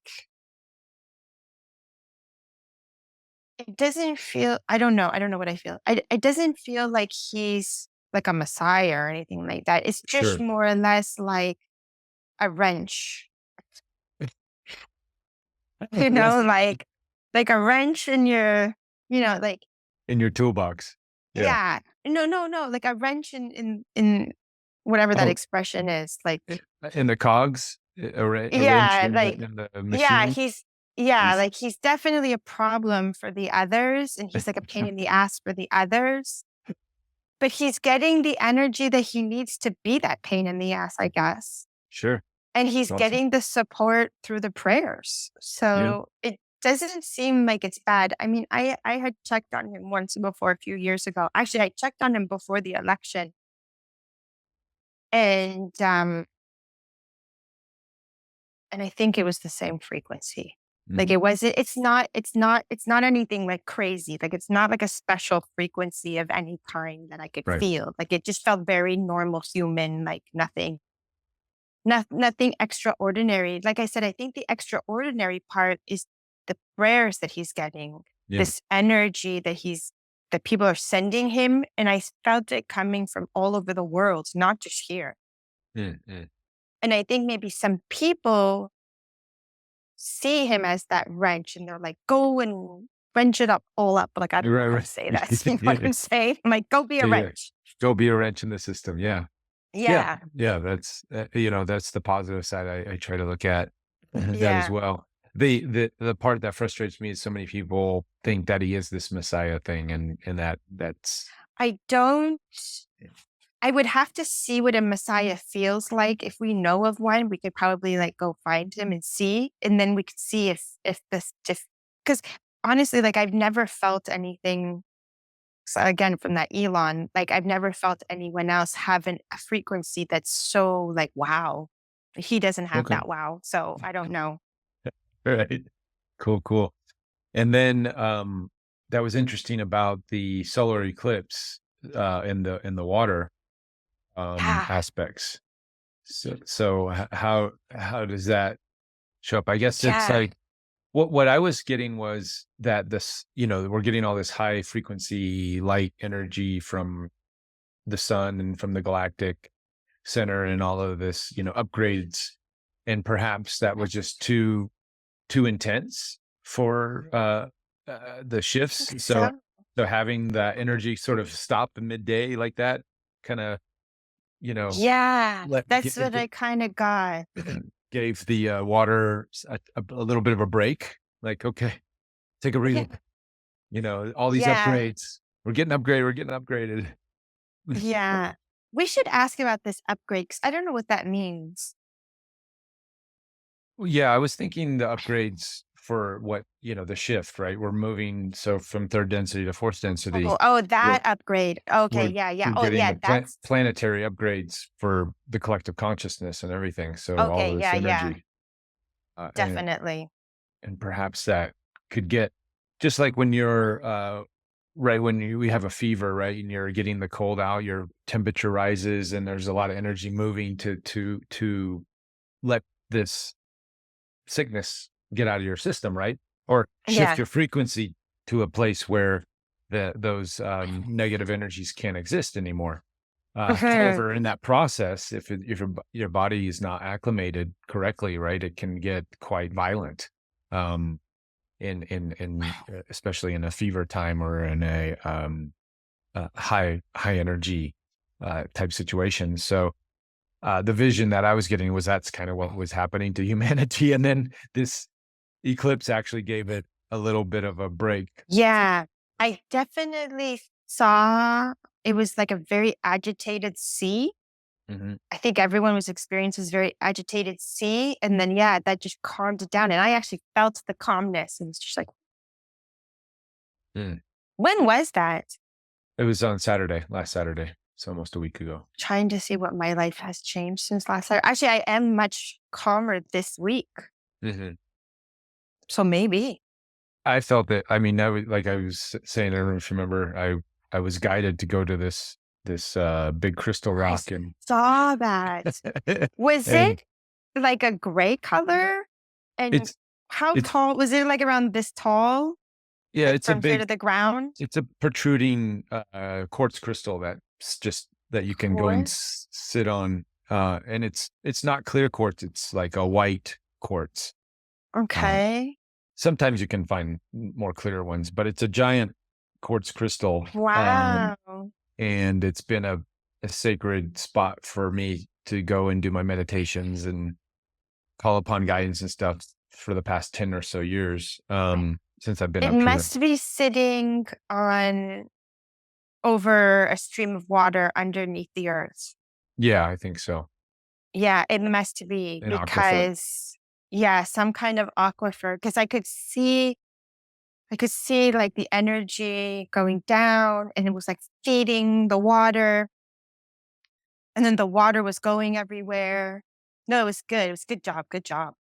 I don't know. I don't know what I feel. It doesn't feel like he's like a messiah or anything like that. It's just Sure. more or less like a wrench, Yes. like a wrench in your, like, In your toolbox. Yeah. yeah, no, like a wrench in whatever that Oh, expression is. Like, in the cogs, a wrench yeah, like, in the yeah, machine. yeah, He's like he's definitely a problem for the others, and he's like a pain in the ass for the others. But he's getting the energy that he needs to be that pain in the ass, I guess. sure. And It's he's awesome. getting the support through the prayers. Yeah. So it doesn't seem like it's bad. I mean, I had checked on him once before a few years ago. Actually, I checked on him before the election. And I think it was the same frequency. Like Mhm. it wasn't, it's not anything like crazy. Like it's not like a special frequency of any kind that I could Right. feel. Like it just felt very normal human, like nothing extraordinary. Like I said, I think the extraordinary part is the prayers that he's getting, Yeah. this energy that people are sending him. And I felt it coming from all over the world, not just here. Yeah. Yeah. And I think maybe some people see him as that wrench, and they're like, "Go and wrench it up, all up." Like, I don't know Right, how to right. say that. You know what I'm saying? I'm like, "Go be a Yeah. wrench." Go be a wrench in the system. Yeah. Yeah. Yeah, Yeah. That's, that's the positive side I try to look at that as yeah. well. The part that frustrates me is so many people think that he is this Messiah thing, and that's I don't. I would have to see what a Messiah feels like. If we know of one, we could probably like go find him and see, and then we could see if this if because honestly, like I've never felt anything. So again, from that Elon, like I've never felt anyone else having a frequency that's so like wow. He doesn't have okay. that wow, so I don't know. Right. Cool, cool. And then that was interesting about the solar eclipse in the water Yeah, aspects. So how does that show up? I guess it's yeah, like what I was getting was that this, we're getting all this high frequency light energy from the sun and from the galactic center and all of this, upgrades. And perhaps that was just too intense for the I shifts. think So so. having that energy sort of stop in midday like that kind of, you know, Yeah, let that's what I kind of got. gave the water a little bit of a break. Like, okay, take a breather. Yeah, All these yeah, upgrades. We're getting upgraded. We're getting upgraded. yeah. We should ask about this upgrade because I don't know what that means. Well, yeah, I was thinking the upgrades for what, the shift, right? We're moving so from third density to fourth density. Oh, oh, We're that upgrade. Okay, we're yeah, yeah. we're Oh, getting yeah, the that's planetary upgrades for the collective consciousness and everything. So all okay. of this Yeah, yeah, energy, uh, and definitely. and perhaps that could get just like when you're right when we have a fever, right, and you're getting the cold out, your temperature rises, and there's a lot of energy moving to let this sickness get out of your system, right? Or shift Yeah. your frequency to a place where those negative energies can't exist anymore. Mhm. However, in that process, if your body is not acclimated correctly, right, it can get quite violent. Um, especially in a fever time or in a high energy type situation. So the vision that I was getting was that's kind of what was happening to humanity, and then this eclipse actually gave it a little bit of a break. Yeah, I definitely saw it was like a very agitated sea. Mhm. I think everyone was experiencing this very agitated sea, and then yeah, that just calmed it down, and I actually felt the calmness, and it's just like, Mm. when was that? It was on Saturday, last Saturday, so almost a week ago. Trying to see what my life has changed since last time. Actually, I am much calmer this week, Mhm. so maybe. I felt that. I mean, like I was saying, I don't know if you remember, I was guided to go to this big crystal I rock and saw that. Was and it like a gray color? And it's how it's tall was it? Like around this tall, yeah, like it's a from here big to the ground? it's a protruding quartz crystal that's just that you can go and Course. sit on, and it's not clear quartz, it's like a white quartz. Uh, Okay. Sometimes you can find more clear ones, but it's a giant quartz crystal, Wow. and it's been a sacred spot for me to go and do my meditations and call upon guidance and stuff for the past 10 or so years, since I've been It up here. must be sitting on over a stream of water underneath the earth. Yeah, I think so. Yeah, it must be An aquifer. because yeah, some kind of aquifer. Because I could see like the energy going down and it was like feeding the water. And then the water was going everywhere. No, it was good. It was good job. Good job.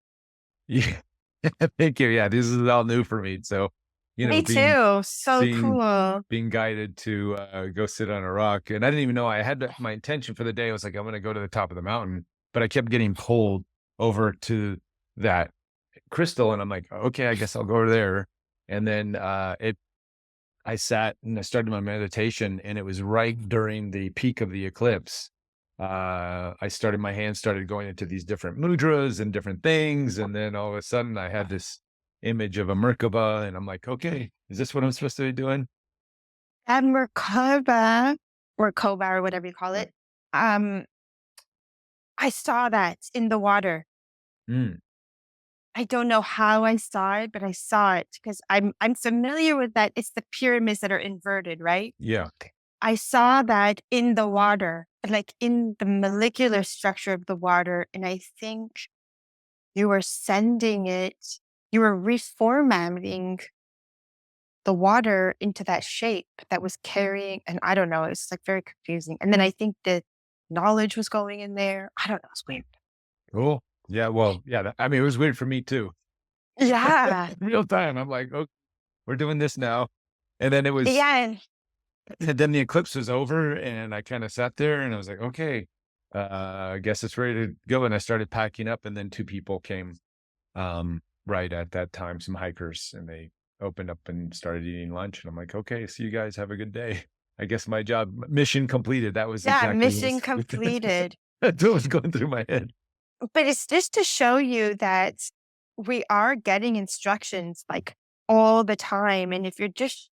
Yeah. Thank you. Yeah, this is all new for me. So, Me being too. So being cool. being guided to go sit on a rock, and I didn't even know I had my intention for the day. I was like, I'm going to go to the top of the mountain, but I kept getting pulled over to that crystal, and I'm like, okay, I guess I'll go over there. And then I sat and I started my meditation, and it was right during the peak of the eclipse. my hands started going into these different mudras and different things. And then all of a sudden I had this image of a Merkaba and I'm like, okay, is this what I'm supposed to be doing? At Merkaba or Koba or whatever you call it, um, I saw that in the water. Mm, I don't know how I saw it, but I saw it because I'm familiar with that. It's the pyramids that are inverted, right? yeah. I saw that in the water, like in the molecular structure of the water, and I think you were sending it, you were reformatting the water into that shape that was carrying, and I don't know, it's like very confusing. And then I think the knowledge was going in there. I don't know, it's weird. Cool. Yeah. Well, yeah. I mean, it was weird for me too. Yeah. Real time. I'm like, oh, we're doing this now. And then Yeah. And and then the eclipse was over and I kind of sat there and I was like, okay, I guess it's ready to go. And I started packing up and then two people came, right at that time, some hikers, and they opened up and started eating lunch. And I'm like, okay, see you guys. Have a good day. I guess my job mission completed. That was yeah, exactly mission completed. what was going through my head. But it's just to show you that we are getting instructions like all the time. And if you're just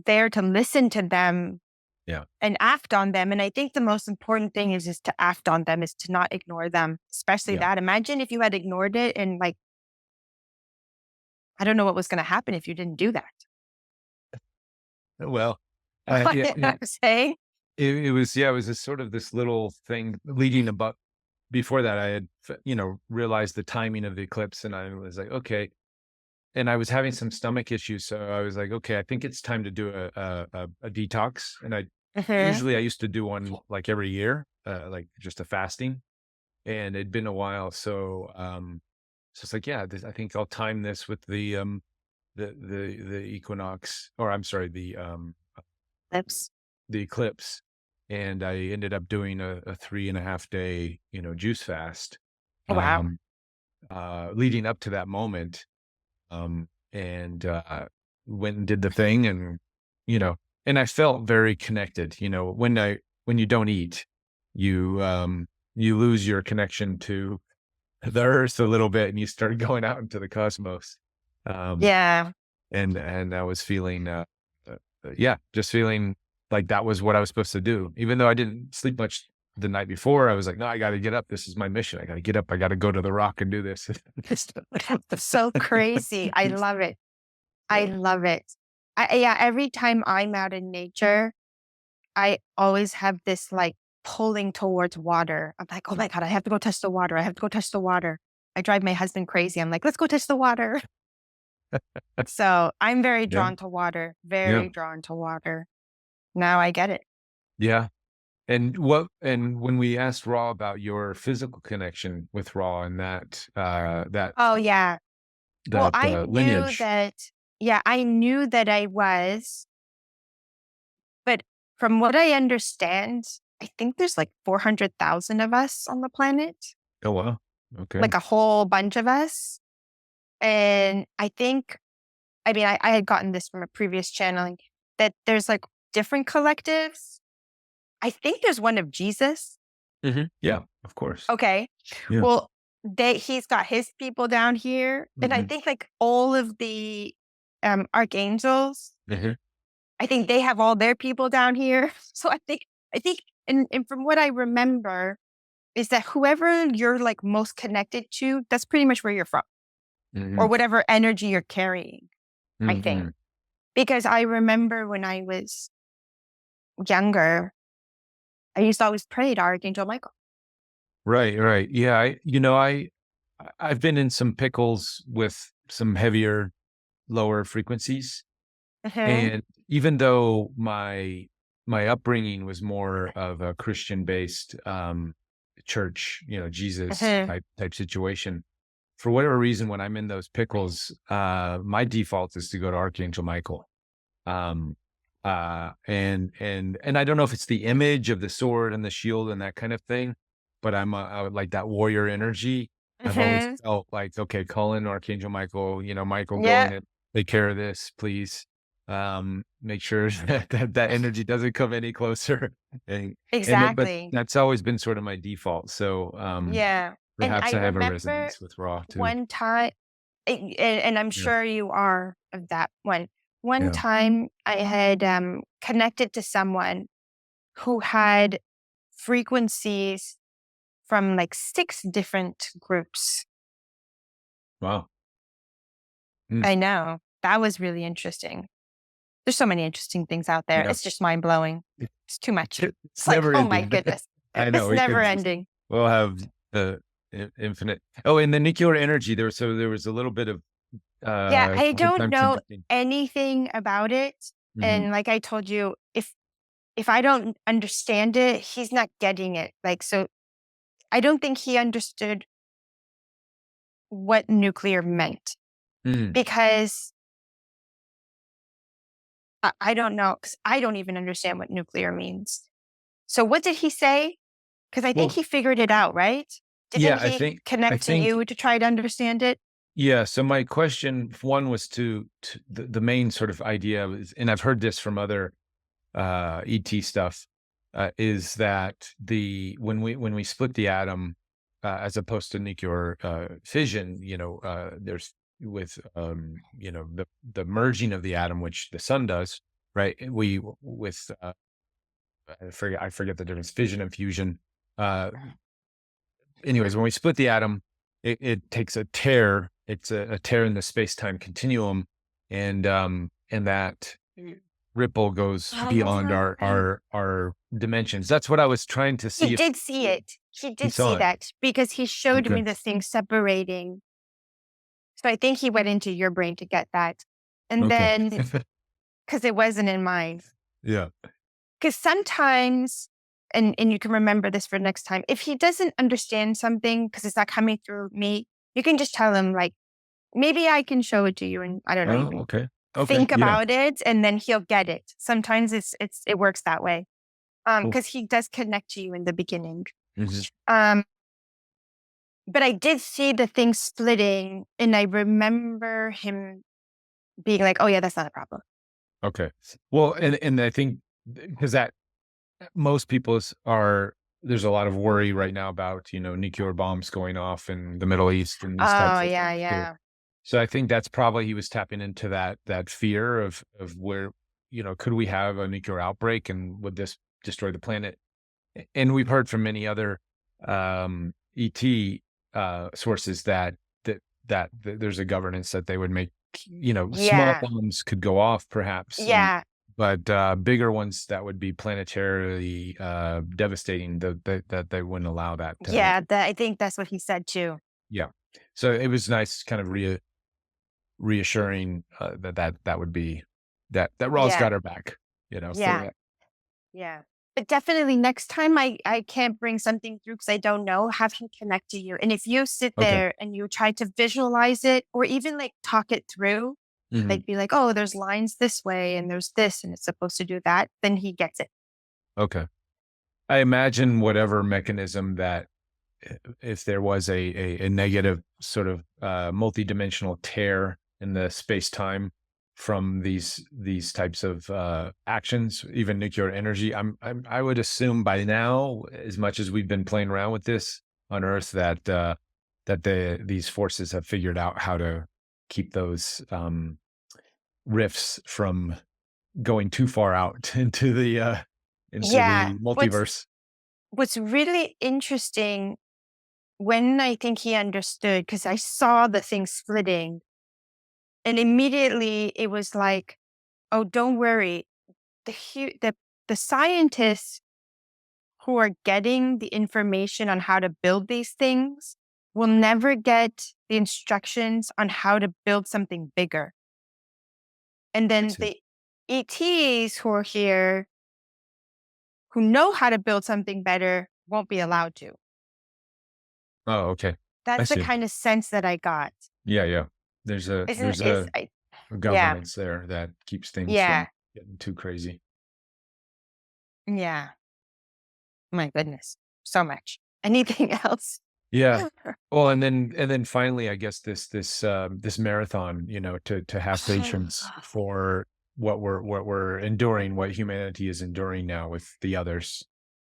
there to listen to them Yeah. and act on them, and I think the most important thing is to act on them, is to not ignore them, especially Yeah. that. Imagine if you had ignored it and like, I don't know what was going to happen if you didn't do that. Well, You know what I'm saying? it was, yeah, it was just sort of this little thing leading about before that. I had, realized the timing of the eclipse and I was like, okay. And I was having some stomach issues. So I was like, okay, I think it's time to do a detox. And Mhm. I used to do one like every year, like just a fasting, and it'd been a while. So it's like, yeah, I think I'll time this with the equinox, or I'm sorry, Lips. the eclipse. And I ended up doing a 3.5 day, juice fast, Oh, wow. um, leading up to that moment. And went and did the thing, and you know, and I felt very connected. When you don't eat, you lose your connection to the earth a little bit, and you start going out into the cosmos. Um, Yeah. and I was feeling, yeah, just feeling like that was what I was supposed to do. Even though I didn't sleep much the night before, I was like, no, I got to get up. This is my mission. I got to get up. I got to go to the rock and do this. That's so crazy. I love it. I love it. Yeah, every time I'm out in nature, I always have this like pulling towards water. I'm like, oh my God, I have to go touch the water. I have to go touch the water. I drive my husband crazy. I'm like, let's go touch the water. So I'm very Yeah. drawn to water, Yeah. very drawn to water. Now I get it. Yeah. And when we asked Raw about your physical connection with Raw and Oh, yeah. Well, that I knew lineage. that, yeah, I knew that I was, but from what I understand, I think there's like 400,000 of us on the planet, Oh wow. like Okay. a whole bunch of us. And I think, I mean, I had gotten this from a previous channeling that there's like different collectives. I think there's one of Jesus. Yeah, of course. Okay. Yeah. Well, he's got his people down here. And I Hmm. think like all of the archangels, Hmm. I think they have all their people down here. So I think and from what I remember is that whoever you're like most connected to, that's pretty much where you're from or Hmm. whatever energy you're carrying, I think. Hmm. Because I remember when I was younger, I used to always pray to Archangel Michael. Right, right. Yeah, I've been in some pickles with some heavier, lower frequencies. Uh-huh. And even though my upbringing was more of a Christian based, church, Jesus Uh-huh. type situation, for whatever reason, when I'm in those pickles, my default is to go to Archangel Michael. Um, and I don't know if it's the image of the sword and the shield and that kind of thing, but I would like that warrior energy. I've always Uh-huh. felt like, okay, call in Archangel Michael, Michael, go in Yeah. and take care of this, please. make sure that energy doesn't come any closer. And but Exactly. that's always been sort of my default. So Yeah. And perhaps I I have a remember resonance with Ra too. one time, and I'm Yeah. sure you are of that one. One Yeah. time I had connected to someone who had frequencies from like 6 different groups. Wow. Mm, I know. That was really interesting. There's so many interesting things out there. yeah. It's just mind blowing. It's too much. It's It's like, never oh my ending. goodness. I know It's we never could. ending. We'll have the infinite. Oh, and the nuclear energy. There was a little bit of Yeah, I don't time know conducting. anything about it. Hmm. And like I told you, if I don't understand it, he's not getting it. Like so I don't think he understood what nuclear meant Mm. because I don't know, because I don't even understand what nuclear means. So what did he say? Because I think Well, he figured it out, right? yeah, Didn't he I connect to think you to try to understand it? yeah. So my question one was to the main sort of idea is, and I've heard this from other ET stuff, is that the when we split the atom, as opposed to nuclear fission, there's with the merging of the atom, which the sun does, right? We with I forget the difference, fission and fusion. Uh, Anyways, when we split the atom, it takes a tear. It's a tear in the space time continuum, and that ripple goes beyond our dimensions. That's what I was trying to He see if did see it. He he did saw see it. that because he showed me Okay. the thing separating. So I think he went into your brain to get that. And Okay. then, because it wasn't in mine. Yeah. Because sometimes, and you can remember this for next time, if he doesn't understand something because it's not coming through me, you can just tell him, like, maybe I can show it to you. And I don't know, you Oh, can okay. Okay. think Yeah. about it and then he'll get it. Sometimes it works that way. Cool. Because he does connect to you in the beginning. Mhm. Um, but I did see the thing splitting and I remember him being like, oh yeah, that's not a problem. Okay. Well, and I think because that most people's are there's a lot of worry right now about nuclear bombs going off in the Middle East and these Oh types of yeah, things too. yeah. So I think that's probably he was tapping into that fear of where could we have a nuclear outbreak and would this destroy the planet? And we've heard from many other ET sources that there's a governance that they would make small Yeah. bombs could go off perhaps Yeah. but bigger ones that would be planetarily devastating, that they wouldn't allow that to happen. Yeah. That I think that's what he said too. Yeah. So it was nice kind of reassuring that would be that Raw's got Yeah. her back, so Yeah. Yeah. But definitely next time I can't bring something through because I don't know, have him connect to you. And if you sit okay. there and you try to visualize it or even like talk it through, Mhm. like be like, oh, there's lines this way and there's this and it's supposed to do that, then he gets it. Okay. I imagine whatever mechanism that if there was a negative sort of multidimensional tear in the space time from these types of actions, even nuclear energy, I would assume by now, as much as we've been playing around with this on Earth, that these forces have figured out how to keep those rifts from going too far out into Yeah. the What's multiverse. what's really interesting when I think he understood, because I saw the thing splitting, and immediately it was like, oh, don't worry. The scientists who are getting the information on how to build these things will never get the instructions on how to build something bigger. And I then see. the ETs who are here who know how to build something better won't be allowed to. Oh, okay. I That's the see. kind of sense that I got. Yeah, yeah. There's a Isn't there's is a I Yeah, governance there that keeps things from yeah, getting too crazy. yeah. My goodness. So much. Anything else? Yeah. Well, and then finally, I guess this marathon, to have patience for what we're enduring, what humanity is enduring now with the others.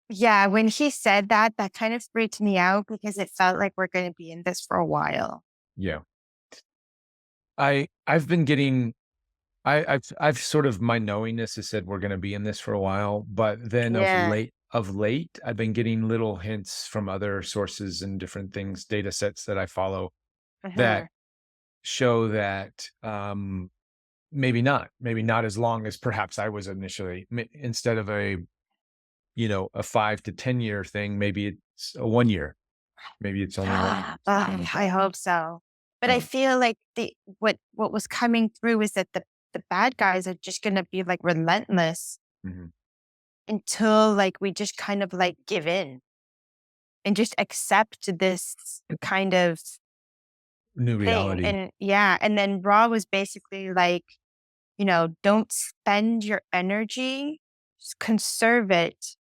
Yeah, when he said that, that kind of freaked me out because it felt like we're gonna be in this for a while. Yeah. I've been getting I've sort of my knowingness has said we're gonna be in this for a while, but then Yeah. of late, I've been getting little hints from other sources and different things, data sets that I follow that Mhm. show that, maybe not as long as perhaps I was initially instead of a 5 to 10 year thing, maybe it's a 1 year, maybe it's only 1 year. I hope so. But I Um, feel like the what was coming through is that the bad guys are just gonna be like relentless mhm. until like we just kind of like give in and just accept this kind of New thing. reality. And yeah, and then Raw was basically like, don't spend your energy, just conserve it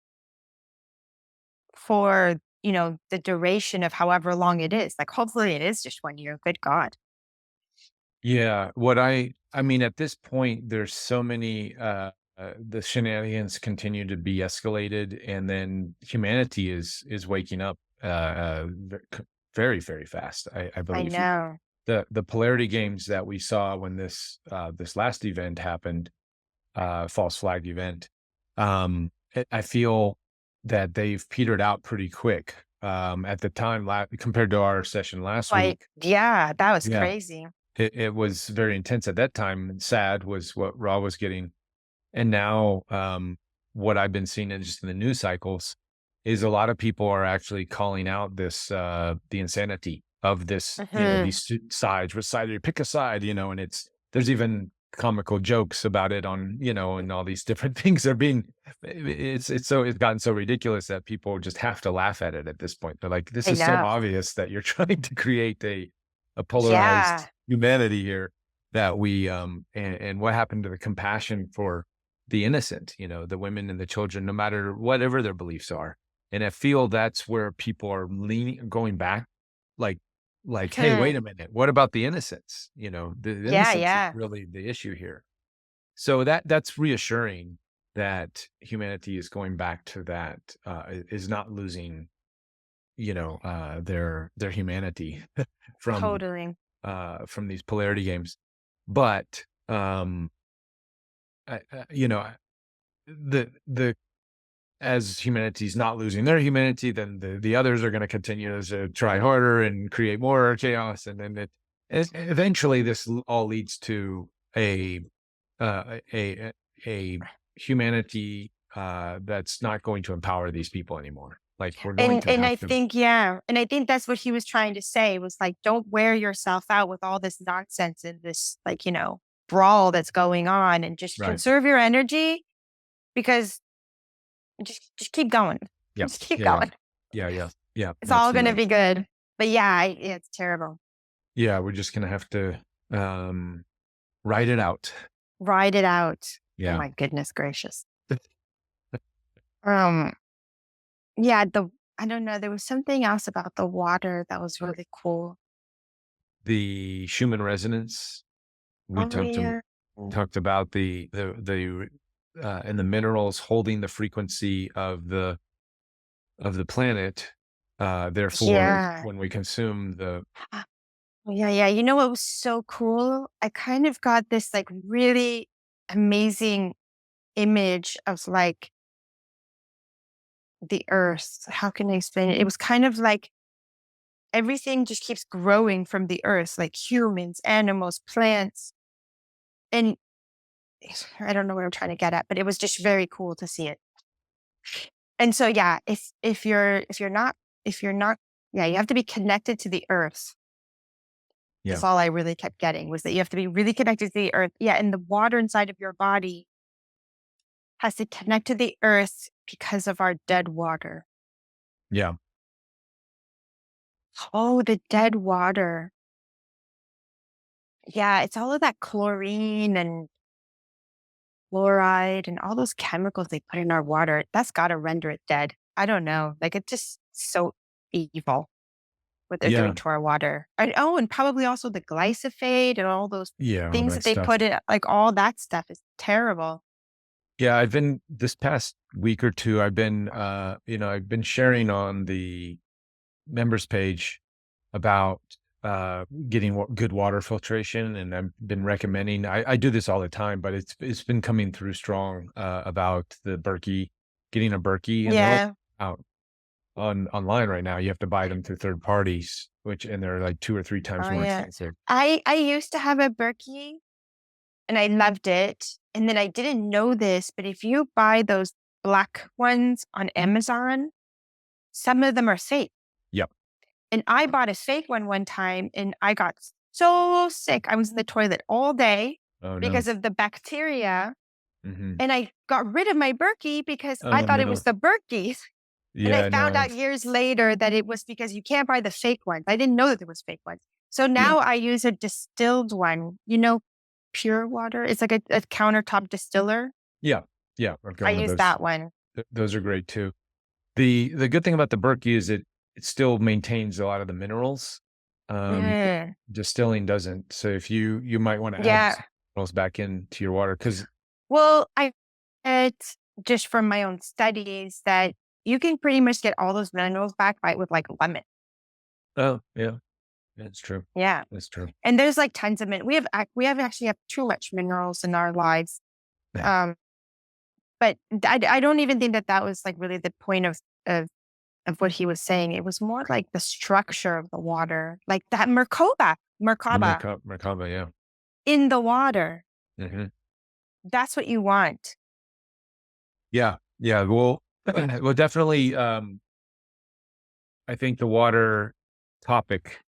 for, the duration of however long it is. Like hopefully it is just 1 year. Good God. Yeah, I mean, at this point, there's so many, the shenanigans continue to be escalated, and then humanity is waking up, very, very fast, I I believe. know. The polarity games that we saw when this last event happened, false flag event, I feel that they've petered out pretty quick. At the time, compared to our session last Like, week, yeah, that was yeah, crazy. it was very intense at that time, and sad was what Raw was getting. And now, what I've been seeing in just in the news cycles is a lot of people are actually calling out the insanity of this, Mhm. these sides. What side do you pick a side, and there's even comical jokes about it on, and all these different things are being, it's gotten so ridiculous that people just have to laugh at it at this point. They're like, this I is so know. obvious that you're trying to create a polarized Yeah. humanity here that and what happened to the compassion for the innocent, the women and the children, no matter whatever their beliefs are. And I feel that's where people are going back, like, hey, wait Mhm. a minute, what about the innocence? The Yeah, innocence is yeah. really the issue here. So that's reassuring that humanity is going back to that, is not losing, their humanity from Totally. from these polarity games. But the as humanity's not losing their humanity, then the others are going to continue to try harder and create more chaos, and then eventually this all leads to a a a humanity that's not going to empower these people anymore. Like we're going And to and have I to, think, yeah, and I think that's what he was trying to say was like, don't wear yourself out with all this nonsense and this like, brawl that's going on and just right? conserve your energy because just keep going. Yeah, Just keep yeah, yeah, going. yeah, yeah, yeah, It's all gonna absolutely. be good. But yeah, yeah, it's terrible. Yeah, we're just gonna have to write it out. Ride it out. Oh Yeah. my goodness gracious. Um, yeah, I don't know, there was something else about the water that was really cool. The Schumann resonance, we Oh talked yeah. talked about and the minerals holding the frequency of the planet. Therefore, Yeah. when we consume the Ah, yeah, yeah. You know what was so cool? I kind of got this like really amazing image of like the earth. How can I explain it? It was kind of like everything just keeps growing from the earth, like humans, animals, plants. And I don't know where I'm trying to get at, but it was just very cool to see it. And so yeah, if you're not yeah, you have to be connected to the earth. yeah, Is all I really kept getting was that you have to be really connected to the earth. Yeah, and the water inside of your body has to connect to the earth because of our dead water. yeah, Oh, the dead water. Yeah, it's all of that chlorine and fluoride and all those chemicals they put in our water. That's got to render it dead. I don't know. Like it's just so evil. what they're doing Yeah. to our water. And oh, and probably also the glyphosate and all those Yeah. All things that that they stuff. put in, like all that stuff is terrible. Yeah. I've been this past week or two, I've been sharing on the members page about getting good water filtration, and I've been recommending. I do this all the time, but it's been coming through strong about the Berkey, getting a Berkey, and they're all Yeah. out online right now. You have to buy them through third parties, and they're like 2 or 3 times Oh more yeah. expensive. I used to have a Berkey and I loved it. And then I didn't know this, but if you buy those black ones on Amazon, some of them are fake. Yep. And I bought a fake one time and I got so sick. I was in the toilet all day Oh no. because of the bacteria. Hmm. And I got rid of my Berkey because I Oh thought it no. was the Berkey. And I Yeah. found No. out years later that it was because you can't buy the fake ones. I didn't know that there was fake ones. So Yeah. now I use a distilled one, pure water. It's like a countertop distiller. Yeah. Yeah. I've got I one of use those. that one. Those are great too. The good thing about the Berkey is it still maintains a lot of the minerals. Um, Mm, Distilling doesn't. So if you might want to add yeah. some minerals back into your water, because Well, I it just from my own studies that you can pretty much get all those minerals back by with like lemon. oh yeah, that's true. Yeah. That's true. And there's like tons of we have actually have too much minerals in our lives. Yeah. Um, but I don't even think that that was like really the point of of what he was saying. It was more like the structure of the water, like that The Merkaba Merkaba, yeah. in the water. Hmm. That's what you want. Yeah. Yeah. Well, well, definitely. I think the water topic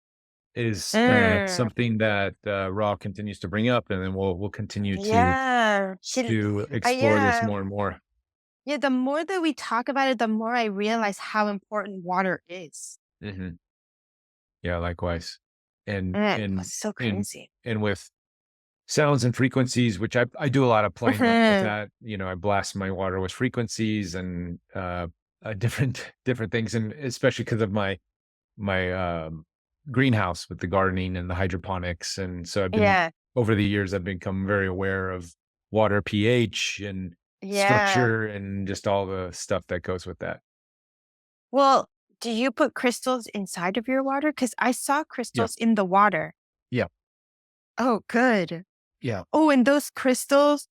is Mm, something that Raw continues to bring up, and then we'll continue yeah. to explore this Yeah. more and more. Yeah. The more that we talk about it, the more I realize how important water is. Hmm. Yeah, likewise. And and It's so and crazy. and with sounds and frequencies, which I do a lot of playing with Mhm. that. I blast my water with frequencies and different different things, and especially because of my greenhouse with the gardening and the hydroponics, and so I've been Yeah. over the years I've become very aware of water pH and Yeah. structure and just all the stuff that goes with that. Well, do you put crystals inside of your water? Because I saw Yeah, crystals in the water. yeah, Oh, good. yeah. Oh, and those crystals,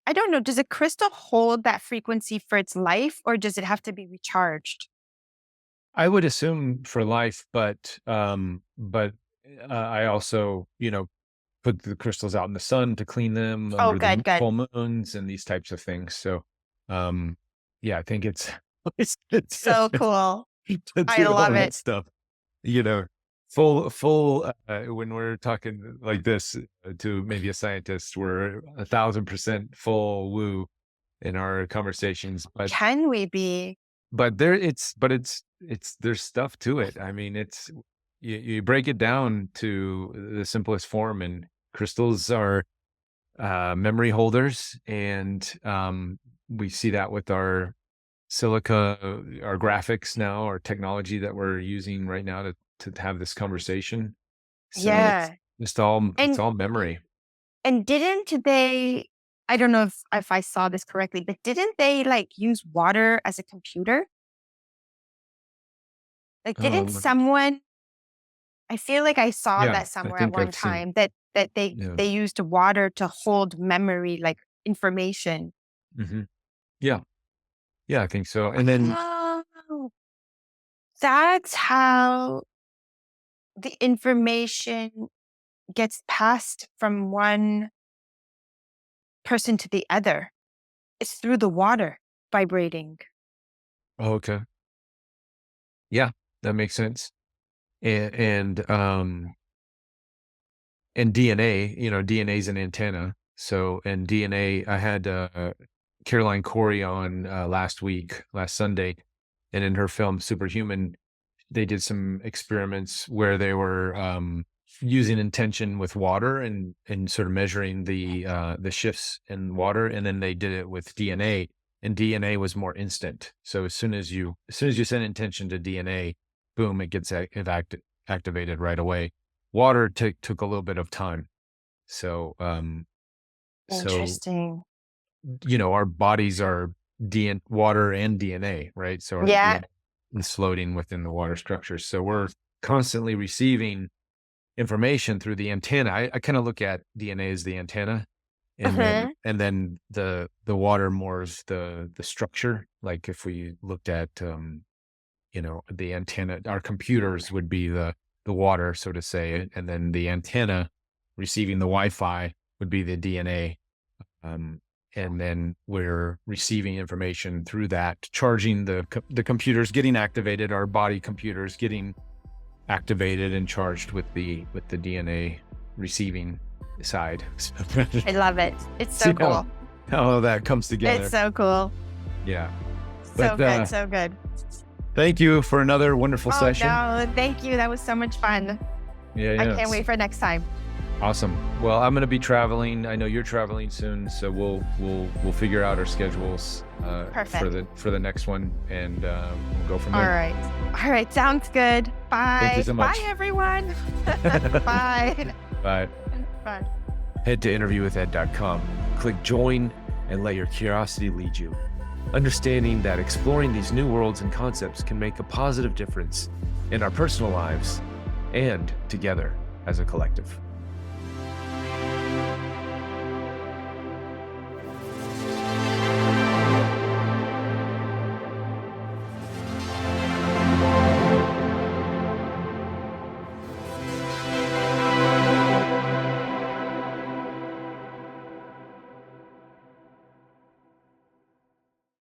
I don't know, does a crystal hold that frequency for its life or does it have to be recharged? I would assume for life, but I also, put the crystals out in the sun to clean them Oh, under the good, good. full moons and these types of things. So, um, yeah, I think it's it's So cool. to I do all love that it. stuff, you know, full. When we're talking like this to maybe a scientist, we're 1,000% full woo in our conversations, Can we be? but it's there's stuff to it. I mean, you break it down to the simplest form, and crystals are memory holders, and we see that with our silica, our graphics now, our technology that we're using right now to have this conversation. So it's Yeah. just all it's And all memory. didn't they, I don't know if I saw this correctly, but didn't they like use water as a computer? Like didn't Oh someone, I feel like I saw yeah, that I somewhere at think one I've seen. time that Yeah. they used water to hold memory, like information. Hmm. Yeah. Yeah, I think so. And then Oh, that's how the information gets passed from one person to the other. It's through the water vibrating. oh, okay. Yeah, that makes sense. And DNA, DNA is an antenna. So, and DNA, I had Caroline Corey on last Sunday, and in her film Superhuman, they did some experiments where they were using intention with water and sort of measuring the shifts in water, and then they did it with DNA, and DNA was more instant. So as soon as you send intention to DNA, boom, it gets activated right away. Water took a little bit of time. So, so Interesting. our bodies are water and DNA, right? So our Yeah. DNA is floating within the water structure. So we're constantly receiving information through the antenna. I kind of look at DNA as the antenna, and then Mhm. the water more is the structure. Like if we looked at the antenna, our computers would be the water, so to say, and then the antenna receiving the Wi-Fi would be the DNA. Um, and then we're receiving information through that, charging the computers, getting activated, our body computers getting activated and charged with the DNA receiving side. I love it. It's See so cool. how all that comes It's together. so cool. Yeah. So But good. So good. thank you for another wonderful Oh, session. no. Thank you. That was so much fun. Yeah, I yeah. can't wait for next time. Awesome. Well, I'm going to be traveling. I know you're traveling soon, so we'll figure out our schedules Perfect. for the next one, and we'll go from All there. right. All right. Sounds good. Bye. Thank you so much. Bye, everyone. Bye. Bye. Bye. Head to interviewwithed.com, click join, and let your curiosity lead you. Understanding that exploring these new worlds and concepts can make a positive difference in our personal lives and together as a collective.